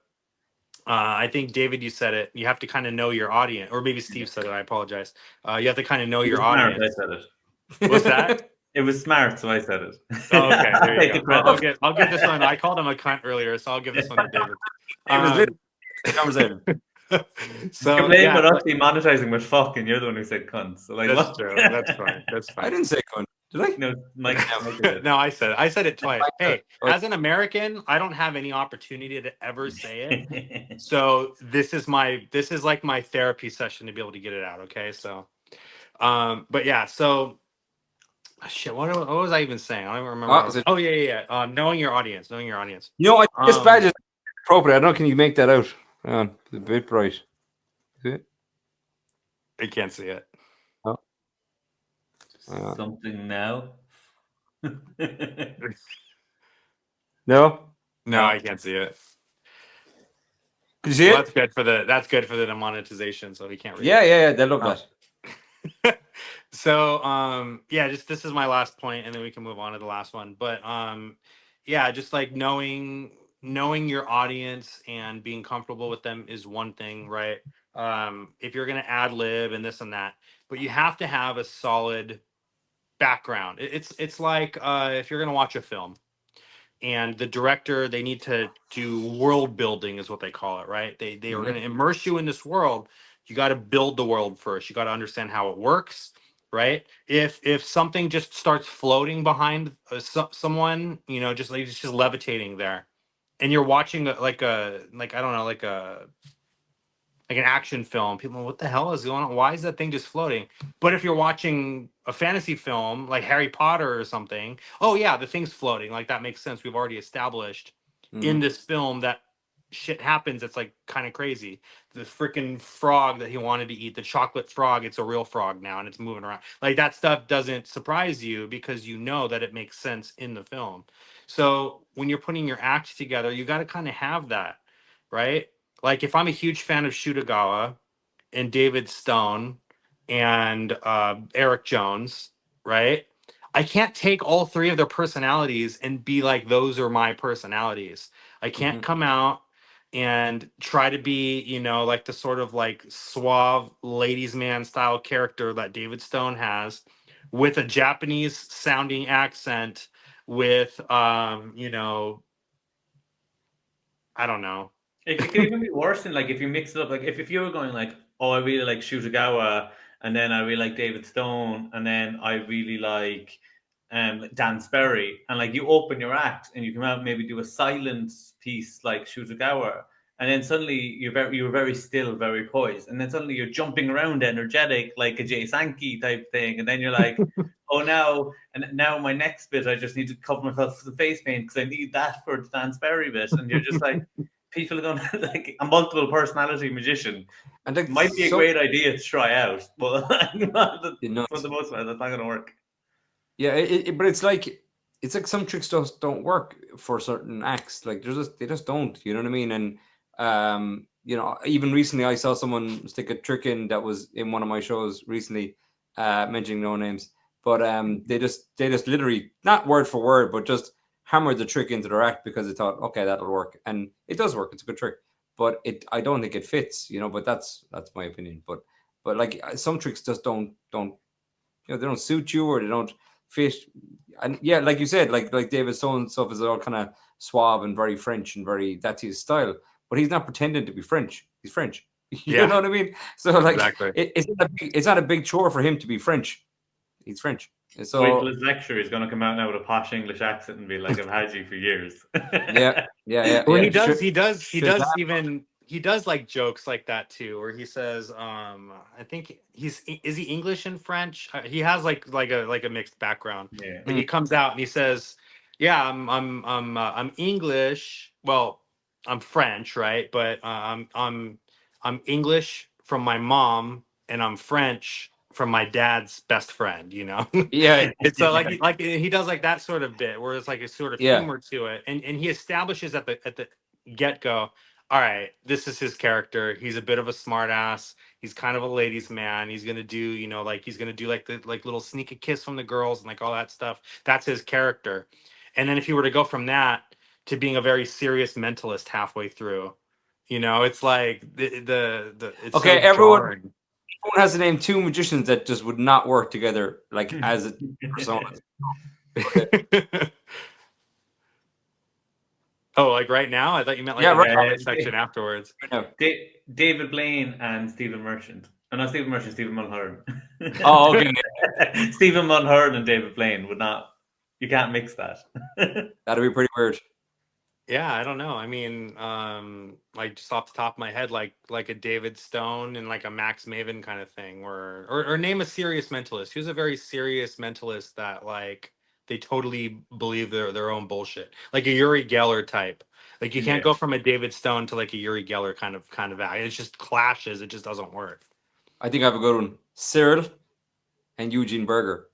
I think David, you said it. You have to kind of know your audience, or maybe Steve said it. I apologize. You have to kind of know It your was smart, audience. I said it. What's that? It was smart, so I said it. Oh, okay, there you Take go. the credit. I'll give this one. I called him a cunt earlier, so I'll give this one to David. It was literally conversation. So You're blaming yeah, us demonetizing with fuck, and you're the one who said cunt. So like, that's what? true. That's fine. That's fine. I didn't say cunt, did I? No, Mike did. No, I said it twice. Hey, Oh. as an American, I don't have any opportunity to ever say it. So this is like my therapy session to be able to get it out. Okay. So, but yeah, so shit, what was I even saying? I don't even remember. What was it? Oh yeah. Knowing your audience. You know, this badge is appropriate. I don't know, can you make that out? Hang on, it's a bit bright. Is it? I can't see it. Oh. Something now. No? No, I can't see it. Can you see Well, it? that's good for the demonetization, so we can't read it. Yeah, they love that. So yeah, just this is my last point, and then we can move on to the last one. But yeah, just like knowing your audience and being comfortable with them is one thing, right? If you're gonna ad lib and this and that, but you have to have a solid background. It's like if you're gonna watch a film, and the director, they need to do world building is what they call it, right? They are going to immerse you in this world. You got to build the world first. You got to understand how it works, right? If something just starts floating behind someone, you know, just like it's just levitating there, and you're watching like I don't know, like an action film, people, what the hell is going on? Why is that thing just floating? But if you're watching a fantasy film like Harry Potter or something, oh yeah, the thing's floating. Like that makes sense. We've already established in this film that shit happens. It's like kind of crazy. The freaking frog that he wanted to eat, the chocolate frog, it's a real frog now and it's moving around. Like that stuff doesn't surprise you because you know that it makes sense in the film. So when you're putting your act together, you got to kind of have that, right? Like if I'm a huge fan of Shutagawa and David Stone and Eric Jones, right? I can't take all three of their personalities and be like, those are my personalities. I can't come out and try to be, you know, like the sort of like suave ladies man style character that David Stone has with a Japanese sounding accent with, you know, I don't know. It could even be worse than like if you mix it up. Like if you were going like, oh, I really like Shutagawa, and then I really like David Stone, and then I really like Dan Sperry, and like you open your act and you come out and maybe do a silent piece like Shutagawa, and then suddenly you're very still, very poised, and then suddenly you're jumping around, energetic like a Jay Sankey type thing, and then you're like, oh now my next bit I just need to cover myself with the face paint because I need that for the Dan Sperry bit, and you're just like. People are going to like a multiple personality magician. And it might be a great idea to try out, but for the most part, that's not going to work. Yeah, but it's like some tricks just don't work for certain acts. Like they just don't. You know what I mean? And you know, even recently I saw someone stick a trick in that was in one of my shows recently, mentioning no names. But they just literally, not word for word, but just hammered the trick into their act because they thought, okay, that'll work, and it does work. It's a good trick, but I don't think it fits, you know. But that's my opinion. But like some tricks just don't they don't suit you or they don't fit. And yeah, like you said, like David Stone's stuff is all kind of suave and very French and very, that's his style. But he's not pretending to be French. He's French. You know what I mean? So like, Exactly. it's not a big chore for him to be French. He's French. So wait till his lecture, he's going to come out now with a posh English accent and be like, "I've had you for years." yeah. Well, yeah. he does like jokes like that too, where he says, I think is he English and French? He has like a mixed background. Yeah. But he comes out and he says, "Yeah, I'm English. Well, I'm French, right? But I'm English from my mom, and I'm French from my dad's best friend, you know." Yeah. It's like he does like that sort of bit where it's like a sort of Yeah. humor to it, and he establishes at the get go, all right, this is his character. He's a bit of a smart ass. He's kind of a ladies' man. He's gonna do, you know, like he's gonna do like the little sneak a kiss from the girls and like all that stuff. That's his character. And then if you were to go from that to being a very serious mentalist halfway through, you know, it's like the it's Okay, so everyone jarring. has to name two magicians that just would not work together, like as a persona. Oh, like right now? I thought you meant like Yeah, in right. the comment section afterwards. now. David Blaine and Stephen Merchant. Oh, not Stephen Merchant, Stephen Mulhern. Oh, okay. Stephen Mulhern and David Blaine would not. You can't mix that. That'd be pretty weird. Yeah, I don't know. I mean, like just off the top of my head, like a David Stone and like a Max Maven kind of thing, or name a serious mentalist. Who's a very serious mentalist that like they totally believe their own bullshit, like a Uri Geller type. Like you can't Yeah. go from a David Stone to like a Uri Geller kind of act. It just clashes. It just doesn't work. I think I have a good one. Cyril and Eugene Berger.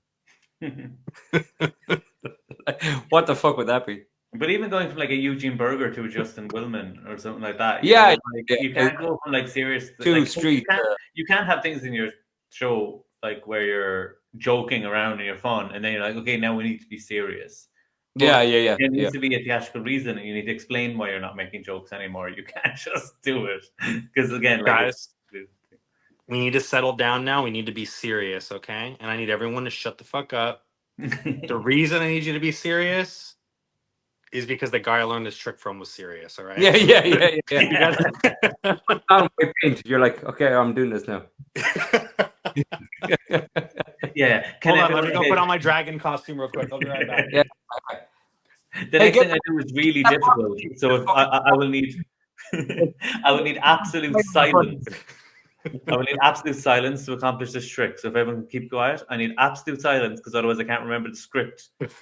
What the fuck would that be? But even going from like a Eugene Berger to a Justin Willman or something like that, Yeah, know, like, yeah, you can't go from like serious to like, street. you can't have things in your show like where you're joking around and you're fun, and then you're like, okay, now we need to be serious. But Yeah. there needs to be a theatrical reason, and you need to explain why you're not making jokes anymore. You can't just do it because again, like Guys, we need to settle down now. We need to be serious, okay? And I need everyone to shut the fuck up. The reason I need you to be serious is because the guy I learned this trick from was serious, all right? Yeah. You guys... On my paint, you're like, okay, I'm doing this now. Yeah. Hold on, let me go put on my dragon costume real quick. I'll be right back. Yeah. The next thing I do is really difficult. So if I will need I will need absolute silence. I will need absolute silence to accomplish this trick. So if everyone can keep quiet, I need absolute silence because otherwise I can't remember the script in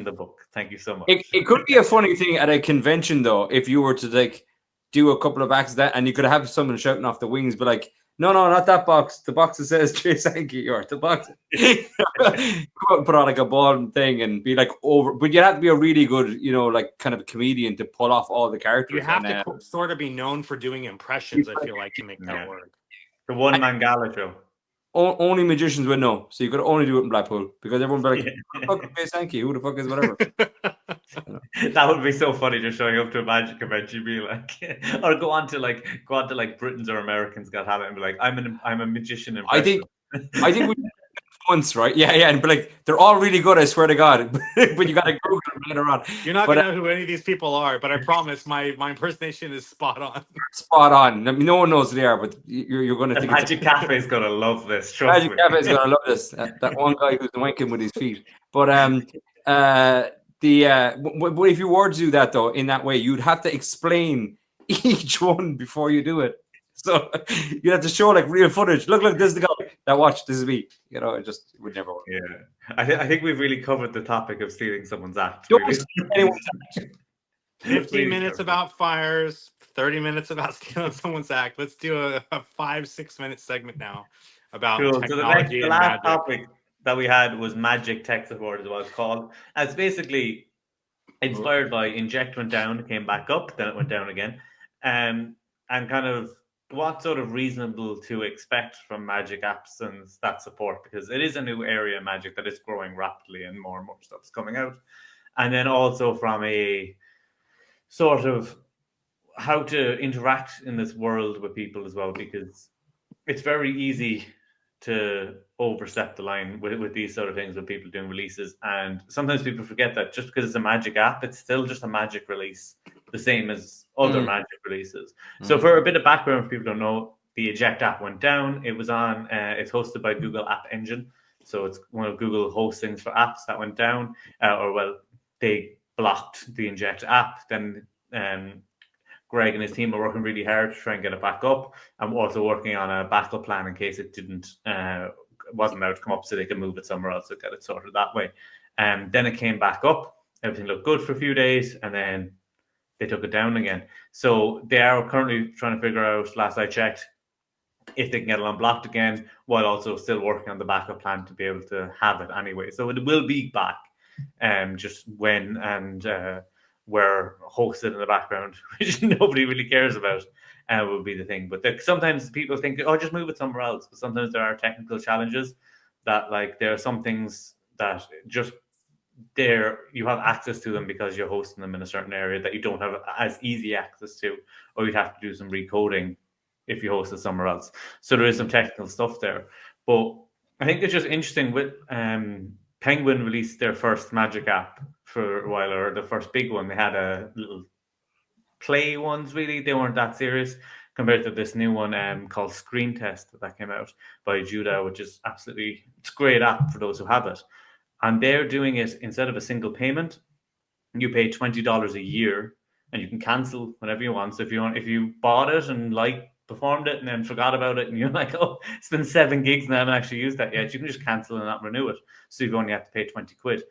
the book. Thank you so much. It could be a funny thing at a convention though, if you were to like do a couple of acts of that and you could have someone shouting off the wings, but like, no, not that box. The box that says Jay Sankey or the box. Put on like a ball thing and be like over, but you have to be a really good, you know, like kind of a comedian to pull off all the characters. You have to sort of be known for doing impressions, I feel like, to make that work. The one man gala show. Only magicians would know, so you could only do it in Blackpool because everyone would be like, "Who the fuck is Jay Sankey? Who the fuck is whatever?" That would be so funny, just showing up to a magic convention, be like, or go on to like Britain's or Americans Got Talent and be like, I'm a magician. I think we once, right? Yeah, and be like, they're all really good. I swear to God, but you got to Google them later on. You're not gonna know who any of these people are, but I promise my impersonation is spot on. Spot on. I mean, no one knows who they are, but you're going to think Magic Cafe is going to love this. Magic Cafe is going to love this. That one guy who's wanking with his feet. But if you were to do that though, in that way, you'd have to explain each one before you do it. So you have to show like real footage. Look, this is the guy. Now watch, this is me. You know, it would never work. Yeah, I think we've really covered the topic of stealing someone's act. Don't steal anyone's act. 15 minutes about fires, 30 minutes about stealing someone's act. Let's do a 5-6 minute segment now about technology. So the last topic that we had was magic tech support, is what it's called. And it's basically inspired by Inject went down, it came back up, then it went down again, and kind of what's sort of reasonable to expect from Magic apps and that support, because it is a new area in Magic that is growing rapidly and more stuff's coming out. And then also from a sort of how to interact in this world with people as well, because it's very easy to overstep the line with these sort of things with people doing releases. And sometimes people forget that just because it's a Magic app, it's still just a Magic release, the same as other Magic releases. So for a bit of background, if people don't know, the Eject app went down. It was on, it's hosted by Google App Engine. So it's one of Google hostings for apps that went down, they blocked the Eject app. Then Craic and his team are working really hard to try and get it back up. I'm also working on a backup plan in case it wasn't allowed to come up, so they can move it somewhere else to get it sorted that way. Then it came back up. Everything looked good for a few days, and then they took it down again. So they are currently trying to figure out, last I checked, if they can get it unblocked again, while also still working on the backup plan to be able to have it anyway. So it will be back, just when and where hosted in the background, which nobody really cares about, will be the thing. But sometimes people think, oh, just move it somewhere else. But sometimes there are technical challenges that, like, there are some things that just you have access to them because you're hosting them in a certain area that you don't have as easy access to, or you'd have to do some recoding if you host it somewhere else. So there is some technical stuff there. But I think it's just interesting with Penguin released their first Magic app for a while, or the first big one. They had a little play ones, really. They weren't that serious compared to this new one called Screen Test that came out by Judah, which is it's a great app for those who have it. And they're doing it instead of a single payment. You pay $20 a year and you can cancel whenever you want. So if you bought it and performed it and then forgot about it and you're like, oh, it's been 7 gigs and I haven't actually used that yet, you can just cancel and not renew it. So you only have to pay 20 quid,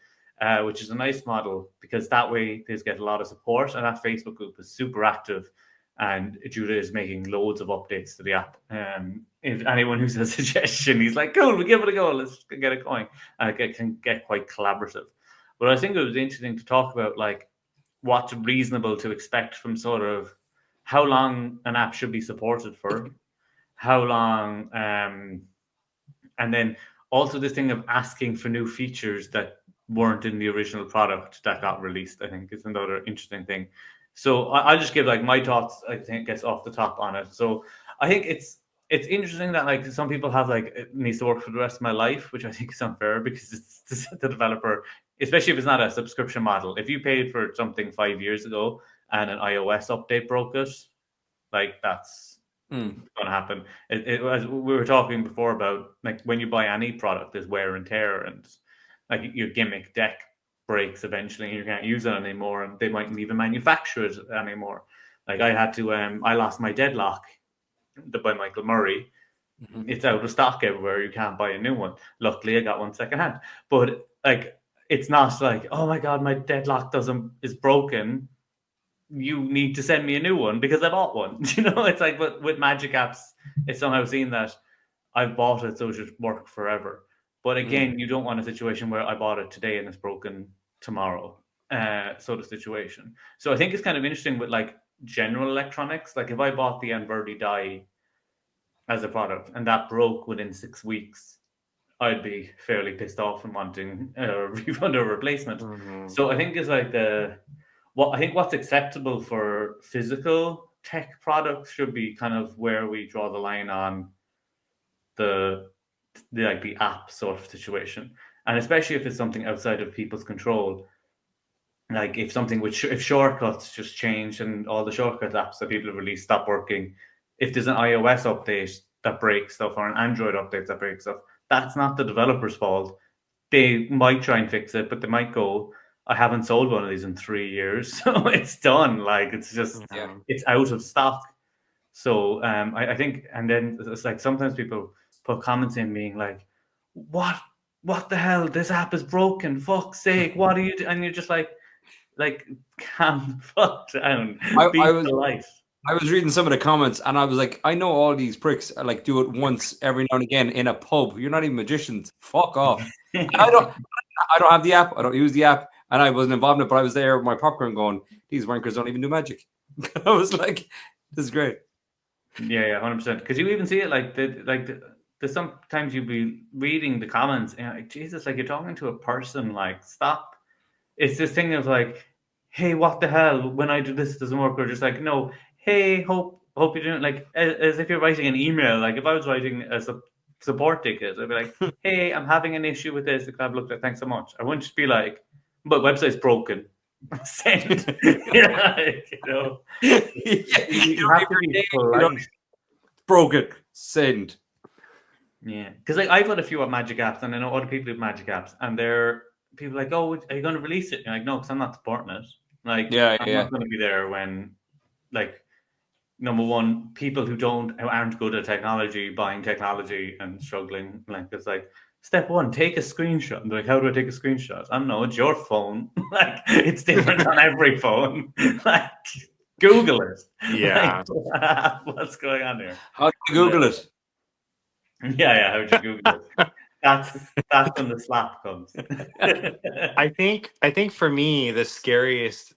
which is a nice model, because that way they get a lot of support, and that Facebook group is super active, and Judah is making loads of updates to the app. If anyone who's a suggestion, he's like, cool, we'll give it a go, let's get it going. And it can get quite collaborative. But I think it was interesting to talk about, like, what's reasonable to expect from sort of how long an app should be supported for, how long, and then also this thing of asking for new features that weren't in the original product that got released, I think is another interesting thing. So I'll just give like my thoughts, I think, gets off the top on it. So I think it's interesting that, like, some people have, like, it needs to work for the rest of my life, which I think is unfair, because it's the developer, especially if it's not a subscription model. If you paid for something 5 years ago and an iOS update broke it, like, that's going to happen. As we were talking before about, like, when you buy any product, there's wear and tear, and like your gimmick deck breaks eventually and you can't use it anymore, and they mightn't even manufacture it anymore. Like, I had to I lost my Deadlock by Michael Murray. It's out of stock everywhere. You can't buy a new one. Luckily, I got one secondhand. But, like, it's not like, oh my god, my Deadlock is broken, you need to send me a new one because I bought one. You know, it's like, but with Magic apps, it's somehow seen that I've bought it, so it should work forever. But again, you don't want a situation where I bought it today and it's broken tomorrow, sort of situation. So I think it's kind of interesting with, like, general electronics. Like, if I bought the Anverdi die as a product and that broke within 6 weeks, I'd be fairly pissed off and wanting a refund or replacement. So I think it's like what's acceptable for physical tech products should be kind of where we draw the line on the app sort of situation, and especially if it's something outside of people's control. Like, if something if shortcuts just change and all the shortcut apps that people have released stop working, if there's an iOS update that breaks stuff or an Android update that breaks stuff, that's not the developer's fault. They might try and fix it, but they might go, I haven't sold one of these in 3 years, so it's done. Like, it's just it's out of stock. So I think, and then it's like sometimes people put comments in being like, what the hell, this app is broken, fuck's sake, what are you doing? And you're just like calm the fuck down. I was reading some of the comments and I was like, I know all these pricks like do it once every now and again in a pub. You're not even magicians. Fuck off. I don't have the app. I don't use the app, and I wasn't involved in it, but I was there with my popcorn going, these wankers don't even do magic. I was like, this is great. Yeah, 100%. Because you even see it there's sometimes you be reading the comments and you're like, Jesus, like you're talking to a person, like stop. It's this thing of like, hey, what the hell? When I do this, it doesn't work. Or just like, no, hey, hope you're doing like as if you're writing an email. Like if I was writing a support ticket, I'd be like, hey, I'm having an issue with this. I've looked at, thanks so much. I wouldn't just be like, but website's broken. Send. Yeah, You have to be polite. broken. Send. Yeah, because like I've got a few Magic apps, and I know other people have Magic apps, and they're people like, "Oh, are you going to release it?" And you're like, "No, because I'm not supporting it. Like, Yeah, I'm yeah. not going to be there when, like, number one, people who aren't good at technology, buying technology and struggling. Like, it's like step one, take a screenshot. And they're like, how do I take a screenshot? I don't know. It's your phone. Like, it's different on every phone. Like, Google it. Yeah. Like, what's going on here? How do you Google it? Yeah. How would you Google it? That's when the slap comes. I think for me the scariest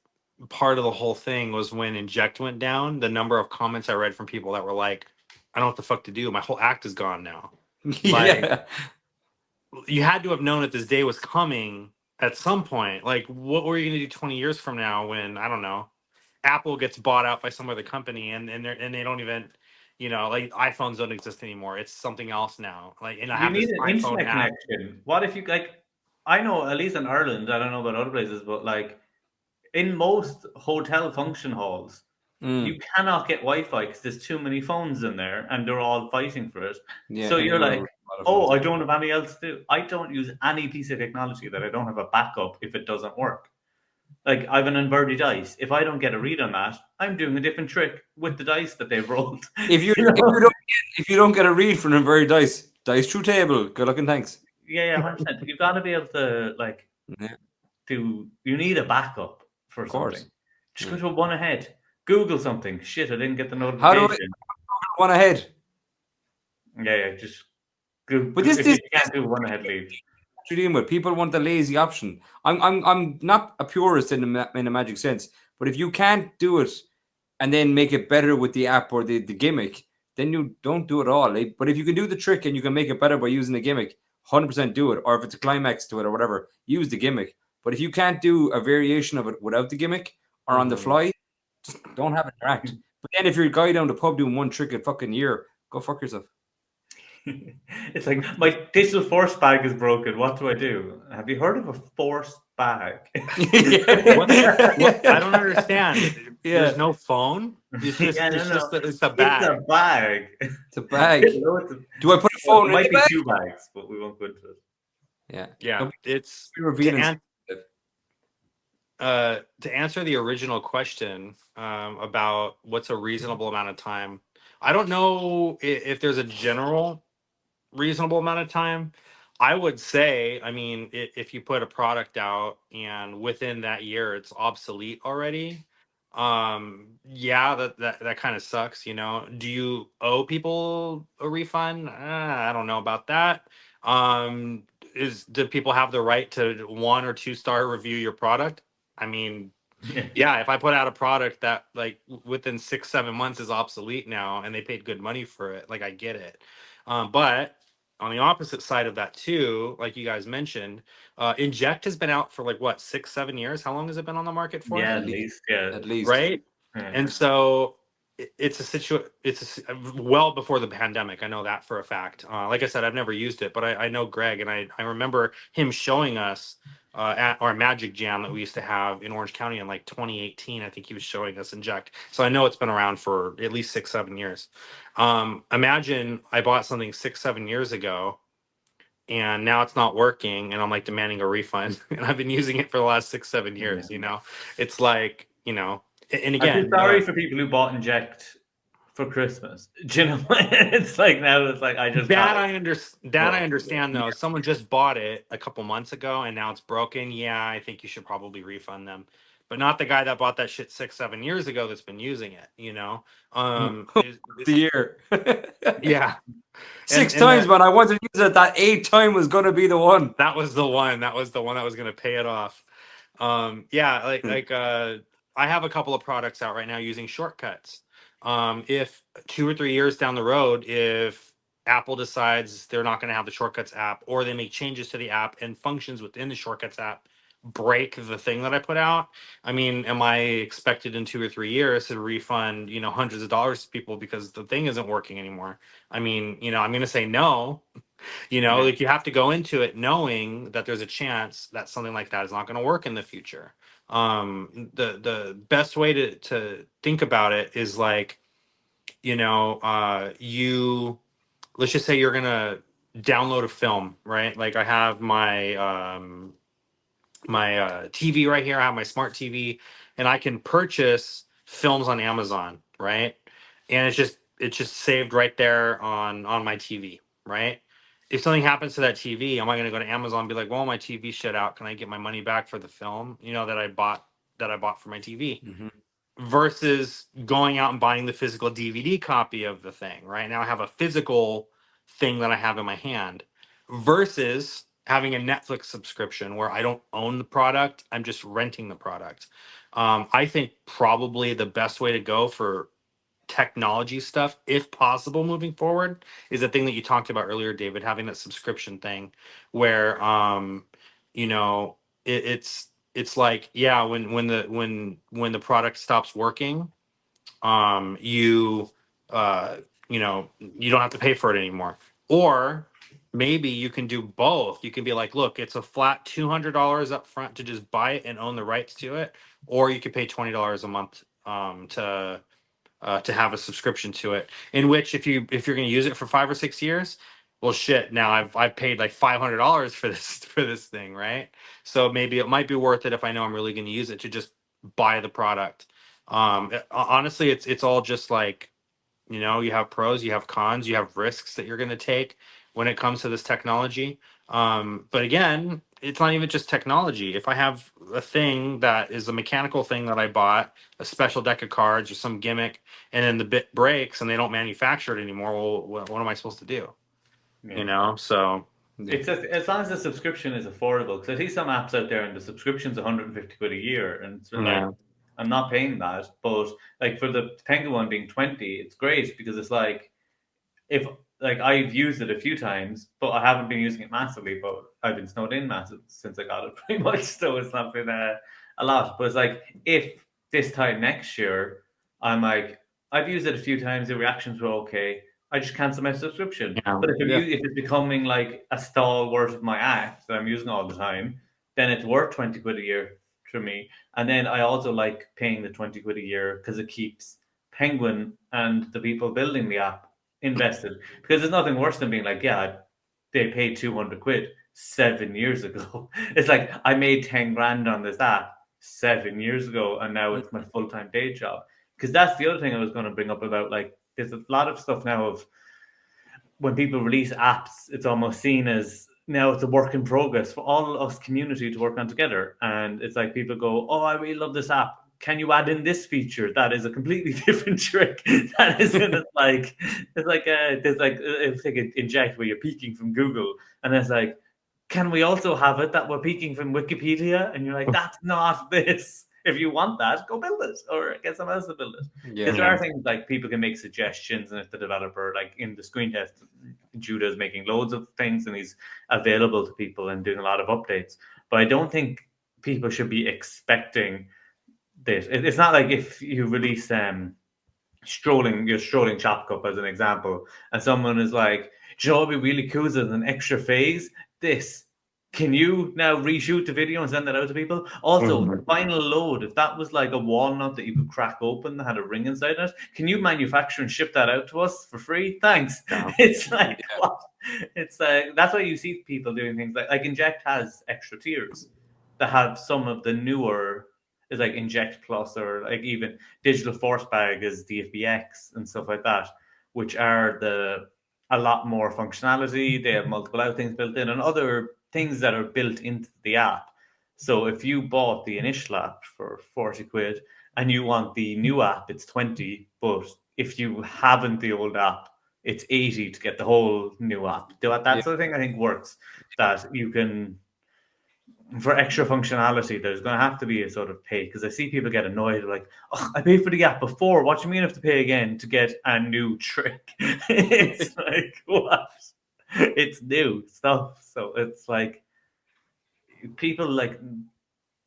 part of the whole thing was when Inject went down. The number of comments I read from people that were like, "I don't know what the fuck to do. My whole act is gone now." Like, Yeah. you had to have known that this day was coming at some point. Like, what were you going to do 20 years from now when, I don't know, Apple gets bought out by some other company and they don't even, like iPhones don't exist anymore. It's something else now. Like, and I You have this need an iPhone internet app. connection. What if you like? I know at least in Ireland. I don't know about other places, but like in most hotel function halls, you Mm. cannot get Wi-Fi because there's too many phones in there, and they're all fighting for it. Yeah, So and you're you're a like, lot of oh, phones. I don't have any else to do. I don't use any piece of technology that I don't have a backup if it doesn't work. Like I have an inverted dice. If I don't get a read on that, I'm doing a different trick with the dice that they've rolled. If you if you don't get a read from them very dice through table. Good luck and thanks. Yeah, 100%. You've got to be able to like Yeah, you need a backup for of something. course. Just go Yeah. to one ahead. Google something. Shit, I didn't get the How do I notification. one ahead? Yeah, just Google. But this If this you can't do one ahead, leave. you're dealing with. People want the lazy option. I'm not a purist in a magic sense, but if you can't do it and then make it better with the app or the gimmick, then you don't do it all. Like, but if you can do the trick and you can make it better by using the gimmick, 100% do it. Or if it's a climax to it or whatever, use the gimmick. But if you can't do a variation of it without the gimmick or on the fly, just don't have it interact. But then if you're a guy down the pub doing one trick a fucking year, go fuck yourself. It's like my digital force bag is broken. What do I do? Have you heard of a force bag? What? I don't understand. Yeah. There's no phone. It's just, Yeah, it's just, no. it's a It's bag. a bag. It's a bag. No, it's a- Do I put a well, phone it in might the be bag? two bags, but we won't go into it. Yeah. Yeah, Don't it's be revealing stuff. to answer the original question about what's a reasonable amount of time. I don't know if there's a general reasonable amount of time. I would say, I mean, if you put a product out and within that year it's obsolete already, yeah, that kind of sucks. Do you owe people a refund? I don't know about that. Um, do people have the right to 1 or 2 star review your product? I mean, Yeah. yeah, if I put out a product that like within 6 7 months is obsolete now and they paid good money for it, like I get it. But on the opposite side of that too, like you guys mentioned, Inject has been out for like what, 6 7 years? How long has it been on the market for? Yeah, At at least. least. Yeah. At least. Right. Yeah. And so it's a well before the pandemic. I know that for a fact. Like I said, I've never used it, but I know Greg, and I remember him showing us at our Magic Jam that we used to have in Orange County in like 2018. I think he was showing us Inject. So I know it's been around for at least 6 7 years. Imagine I bought something 6 7 years ago and now it's not working and I'm like demanding a refund and I've been using it for the last 6 7 years. It's like, and I feel again, sorry for people who bought Inject for Christmas. Do you know? It's like now it's like I just got it. I understand though. Someone just bought it a couple months ago and now it's broken. Yeah, I think you should probably refund them, but not the guy that bought that shit 6 7 years ago that's been using it. The year. Yeah, Six and times, man. I wanted to use it. That eighth time was gonna be the one. that was the one. That was the one that was going to pay it off. Yeah, I have a couple of products out right now using shortcuts. If 2 or 3 years down the road, if Apple decides they're not going to have the Shortcuts app, or they make changes to the app and functions within the Shortcuts app break the thing that I put out, I mean, am I expected in 2 or 3 years to refund, hundreds of dollars to people because the thing isn't working anymore? I mean, I'm going to say no. Like, you have to go into it knowing that there's a chance that something like that is not going to work in the future. The best way to think about it is like, you, let's just say you're gonna download a film, right? Like, I have my TV right here. I have my smart TV, and I can purchase films on Amazon, right? And it's just saved right there on my TV, right? If something happens to that TV, am I going to go to Amazon and be like, "Well, my TV shut out. Can I get my money back for the film, that I bought for my TV?" Mhm. Versus going out and buying the physical DVD copy of the thing. Right now, I have a physical thing that I have in my hand, versus having a Netflix subscription where I don't own the product, I'm just renting the product. I think probably the best way to go for technology stuff, if possible, moving forward, is the thing that you talked about earlier, David, having that subscription thing where, you know, it's like, yeah, when the product stops working, you you don't have to pay for it anymore. Or maybe you can do both. You can be like, look, it's a flat $200 up front to just buy it and own the rights to it, or you could pay $20 a month to have a subscription to it. In which, if you're going to use it for 5 or 6 years, well, shit, now I've paid like $500 for this thing, right? So maybe it might be worth it, if I know I'm really going to use it, to just buy the product. Honestly, it's all just like, you have pros, you have cons, you have risks that you're going to take when it comes to this technology. But again, it's not even just technology. If I have a thing that is a mechanical thing that I bought, a special deck of cards or some gimmick, and then the bit breaks and they don't manufacture it anymore, well, what am I supposed to do? So Yeah. It's as long as the subscription is affordable. Because I see some apps out there and the subscription's 150 quid a year, and it's like, yeah, I'm not paying that. But like for the Penguin one being 20, it's great because it's like, if like I've used it a few times, but I haven't been using it massively. But I've been snowed in massive since I got it, pretty much. So it's not been a lot. But it's like, if this time next year I'm like, I've used it a few times, the reactions were okay, I just cancel my subscription. yeah, But Yeah. if it's becoming like a stalwart of my app that I'm using all the time, then it's worth 20 quid a year for me. And then I also like paying the 20 quid a year because it keeps Penguin and the people building the app invested. Because there's nothing worse than being like, yeah, they paid 200 quid 7 years ago. It's like, I made 10 grand on this app 7 years ago, and now it's my full time day job. Because that's the other thing I was going to bring up about, like, there's a lot of stuff now of when people release apps, it's almost seen as now it's a work in progress for all us community to work on together. And it's like people go, "Oh, I really love this app. Can you add in this feature?" That is a completely different trick. That isn't it's like it's like an inject where you're peeking from Google, and it's like, can we also have it that we're peeking from Wikipedia? And you're like, that's not this. If you want that, go build it or get someone else to build it. Yeah. Because there are things like people can make suggestions, and if the developer, like in the screen test, Judah is making loads of things and he's available to people and doing a lot of updates. But I don't think people should be expecting this. It's not like if you release your strolling chop cup as an example, and someone is like, "Do you know what would be really cool as an extra phase? This. Can you now reshoot the video and send that out to people?" Also, the final load, if that was like a walnut that you could crack open that had a ring inside it, can you manufacture and ship that out to us for free? Thanks. Yeah. It's like, what? It's that's why you see people doing things like Inject has extra tiers that have some of the newer, is like Inject Plus, or like even Digital Force Bag is DFBX and stuff like that, which are a lot more functionality. They have multiple out things built in and other things that are built into the app. So if you bought the initial app for 40 quid and you want the new app, it's 20. But if you haven't the old app, it's 80 to get the whole new app. That Yeah. sort of thing I think works. That you can for extra functionality, there's going to have to be a sort of pay, because I see people get annoyed like, oh, I paid for the app before. What do you mean I have to pay again to get a new trick? It's like, what? It's new stuff. So it's like people like,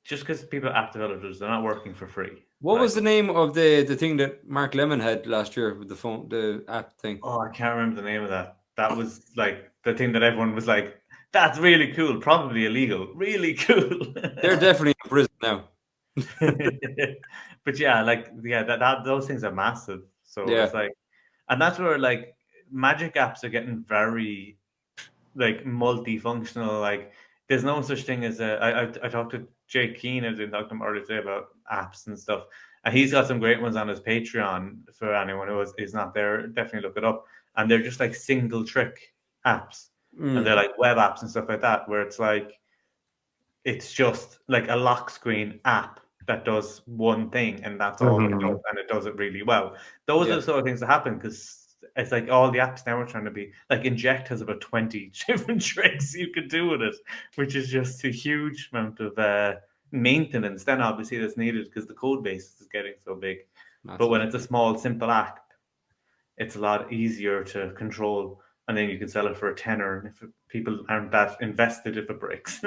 just because people are app developers, they're not working for free. What was Like, the name of the thing that Mark Lemon had last year with the app thing? oh, I can't remember the name of that. That was like the thing that everyone was like, that's really cool, probably illegal, really cool. They're definitely in prison now. But yeah, like yeah, that those things are massive. So Yeah. it's like, and that's where like magic apps are getting very like multifunctional. Like there's no such thing as I talked to Jake Keane, I did talk to him earlier today about apps and stuff, and he's got some great ones on his Patreon for anyone who is not there. Definitely look it up, and they're just like single trick apps, and they're like web apps and stuff like that, where it's like it's just like a lock screen app that does one thing and that's all it does, and it does it really well. Those are the sort of things that happen because it's like all the apps now are trying to be like Inject has about 20 different tricks you can do with it, which is just a huge amount of maintenance then obviously that's needed because the code base is getting so big. But when it's a small simple app, it's a lot easier to control, and then you can sell it for a tenner. And if people aren't that invested, if it breaks.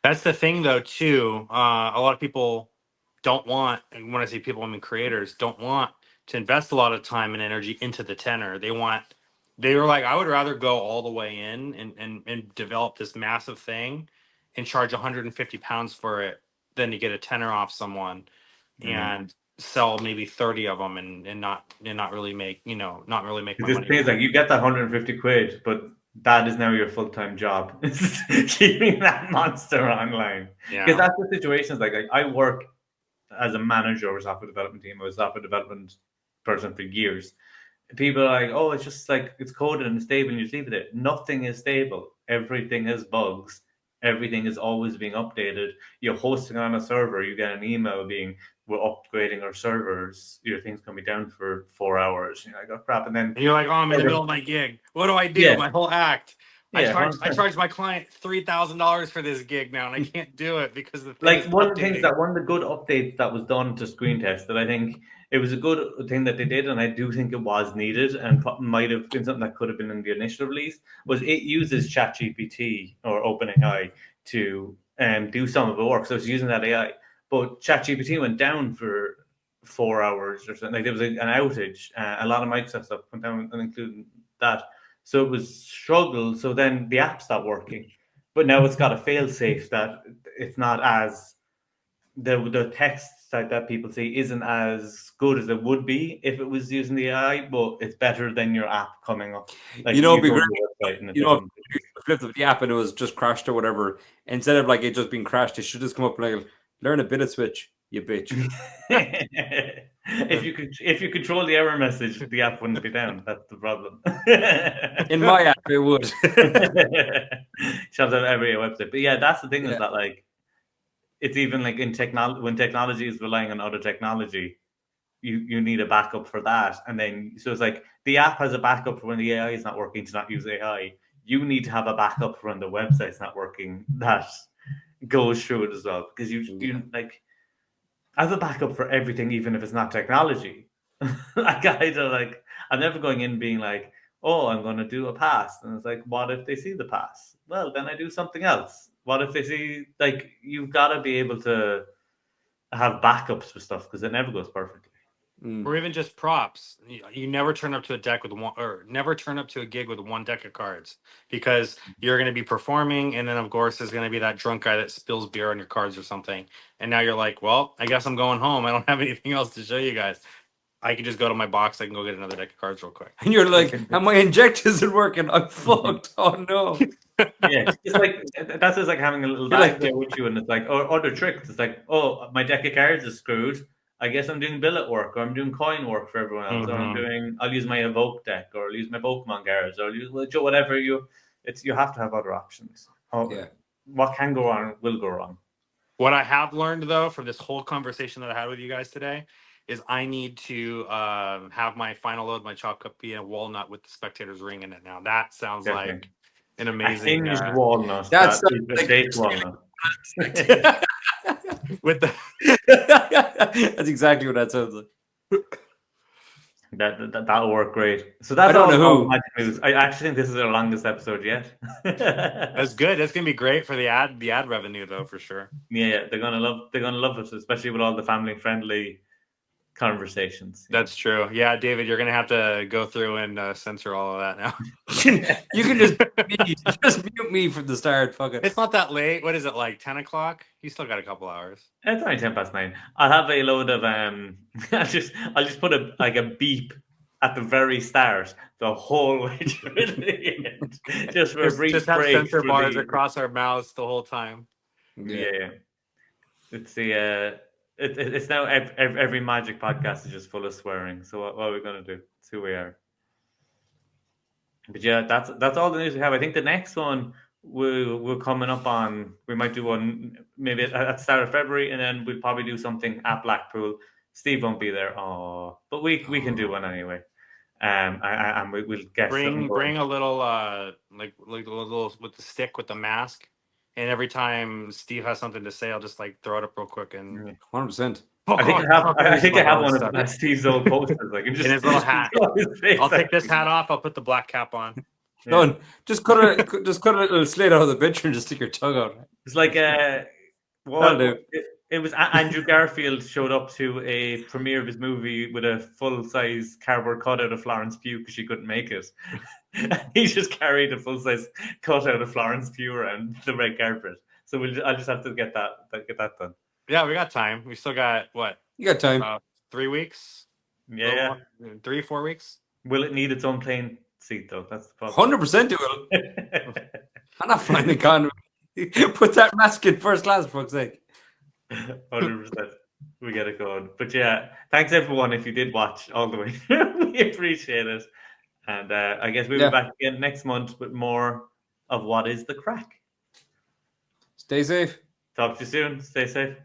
That's the thing, though, too. A lot of people don't want, and when I say people, I mean creators, don't want to invest a lot of time and energy into the tenor. They were like, I would rather go all the way in and develop this massive thing and charge 150 pounds for it than to get a tenor off someone and sell maybe 30 of them and not really make, not really make my This money thing is back. like you get that 150 quid, but that is now your full-time job. Keeping that monster online. Because Yeah. that's the situation. Is like I work as a manager of a software development team. I was a software development person for years. People are like, oh, it's just like it's coded and it's stable and you leave it. Nothing is stable. Everything has bugs. Everything is always being updated. You're hosting on a server, you get an email being, we're upgrading our servers. Your thing's going to be down for 4 hours. You're like, oh crap. And then And you're like, oh, I'm in the middle of my gig. What do I do? yeah, My whole act. I yeah, charge my client $3,000 for this gig now, and I can't do it because the thing like is one of the things updating. that one of the good updates that was done to screen test that I think it was a good thing that they did, and I do think it was needed and might have been something that could have been in the initial release, was it uses ChatGPT or OpenAI to do some of the work. So it's using that AI, but ChatGPT went down for 4 hours or something. Like there was an outage. A lot of Microsoft stuff went down, and including that. So it was struggle. So then the app stopped working, but now it's got a fail safe that it's not as the text that people see isn't as good as it would be if it was using the AI, but it's better than your app coming up. Like You know, you it'd be go great. to the website and it You know, if doesn't. you flipped of the app and it was just crashed or whatever, instead of like it just being crashed, it should just come up like learn a bit of Switch, you bitch. If you control the error message, the app wouldn't be down. That's the problem. In my app, it would. Shout out every website. But yeah, that's the thing is Yeah. that like it's even like in technology when technology is relying on other technology, you need a backup for that. And then so it's like the app has a backup for when the AI is not working to not use AI. You need to have a backup for when the website's not working that goes through it as well. Because you like I have a backup for everything, even if it's not technology. Like I'm never going in being like, oh, I'm going to do a pass, and it's like, what if they see the pass? Well, then I do something else. What if they see like you've got to be able to have backups for stuff because it never goes perfectly. Or even just props. You never turn up to a deck with one, or never turn up to a gig with one deck of cards because you're going to be performing, and then of course there's going to be that drunk guy that spills beer on your cards or something, and now you're like, well, I guess I'm going home. I don't have anything else to show you guys. I can just go to my box. I can go get another deck of cards real quick. And you're like, and my inject isn't working. I'm fucked. Oh no. Yeah, it's like that's just like having a little You're bag like, there with you, and it's like, or other tricks. It's like, oh, my deck of cards is screwed. I guess I'm doing billet work, or I'm doing coin work for everyone else, or I'll use my evoke deck, or I'll use my Pokemon cards, or I'll use whatever you. It's you have to have other options. yeah. What can go wrong will go wrong. What I have learned though from this whole conversation that I had with you guys today is I need to have my final load, my chalk cup be a walnut with the spectator's ring in it. Now that sounds Definitely. like an A amazing hinged walnut. That's That is a shaped walnut. with the That's exactly what that sounds like. That'll work great. So that's I don't all know who. magic news. I actually think this is our longest episode yet. that's good. That's gonna be great for the ad revenue though, for sure. Yeah, they're gonna love it, especially with all the family friendly conversations. That's true. Yeah, David, you're gonna have to go through and censor all of that now. You can just mute me from the start. Fuck it. It's not that late. What is it, like 10 o'clock? You still got a couple hours. It's only 9:10. I'll have a load of I'll just put a beep at the very start, the whole way through the end, just for a brief Just have break. censor for bars the- across our mouths the whole time. Yeah. It's the it's now every magic podcast is just full of swearing. So what are we gonna do? It's who we are. But yeah, that's all the news we have. I think the next one we're coming up on. We might do one maybe at the start of February, and then we'll probably do something at Blackpool. Steve won't be there. Oh, but we can do one anyway. And we'll get Bring a little like a little with the stick with the mask, and every time Steve has something to say, I'll just like throw it up real quick and 100%. I think I have one of Steve's old posters, like just in his little hat. I'll take this hat off. I'll put the black cap on. Yeah. Done. Just cut a little slit out of the picture and just stick your tongue out. It's like That'll do. it was Andrew Garfield showed up to a premiere of his movie with a full-size cardboard cutout of Florence Pugh because she couldn't make it. He just carried a full-size cutout of Florence Pugh around the red carpet. So I'll just have to get that done. Yeah, we got time. We still got what? You got time. 3 weeks? Yeah. 3-4 weeks? Will it need its own plane seat though? That's the problem. 100% it will. I'm not flying the economy. Put that mask in first class, for fuck's sake. 100%. We get it going. But yeah, thanks everyone if you did watch all the way through. We appreciate it. And I guess we'll be back again next month with more of What is the Crack. Stay safe. Talk to you soon. Stay safe.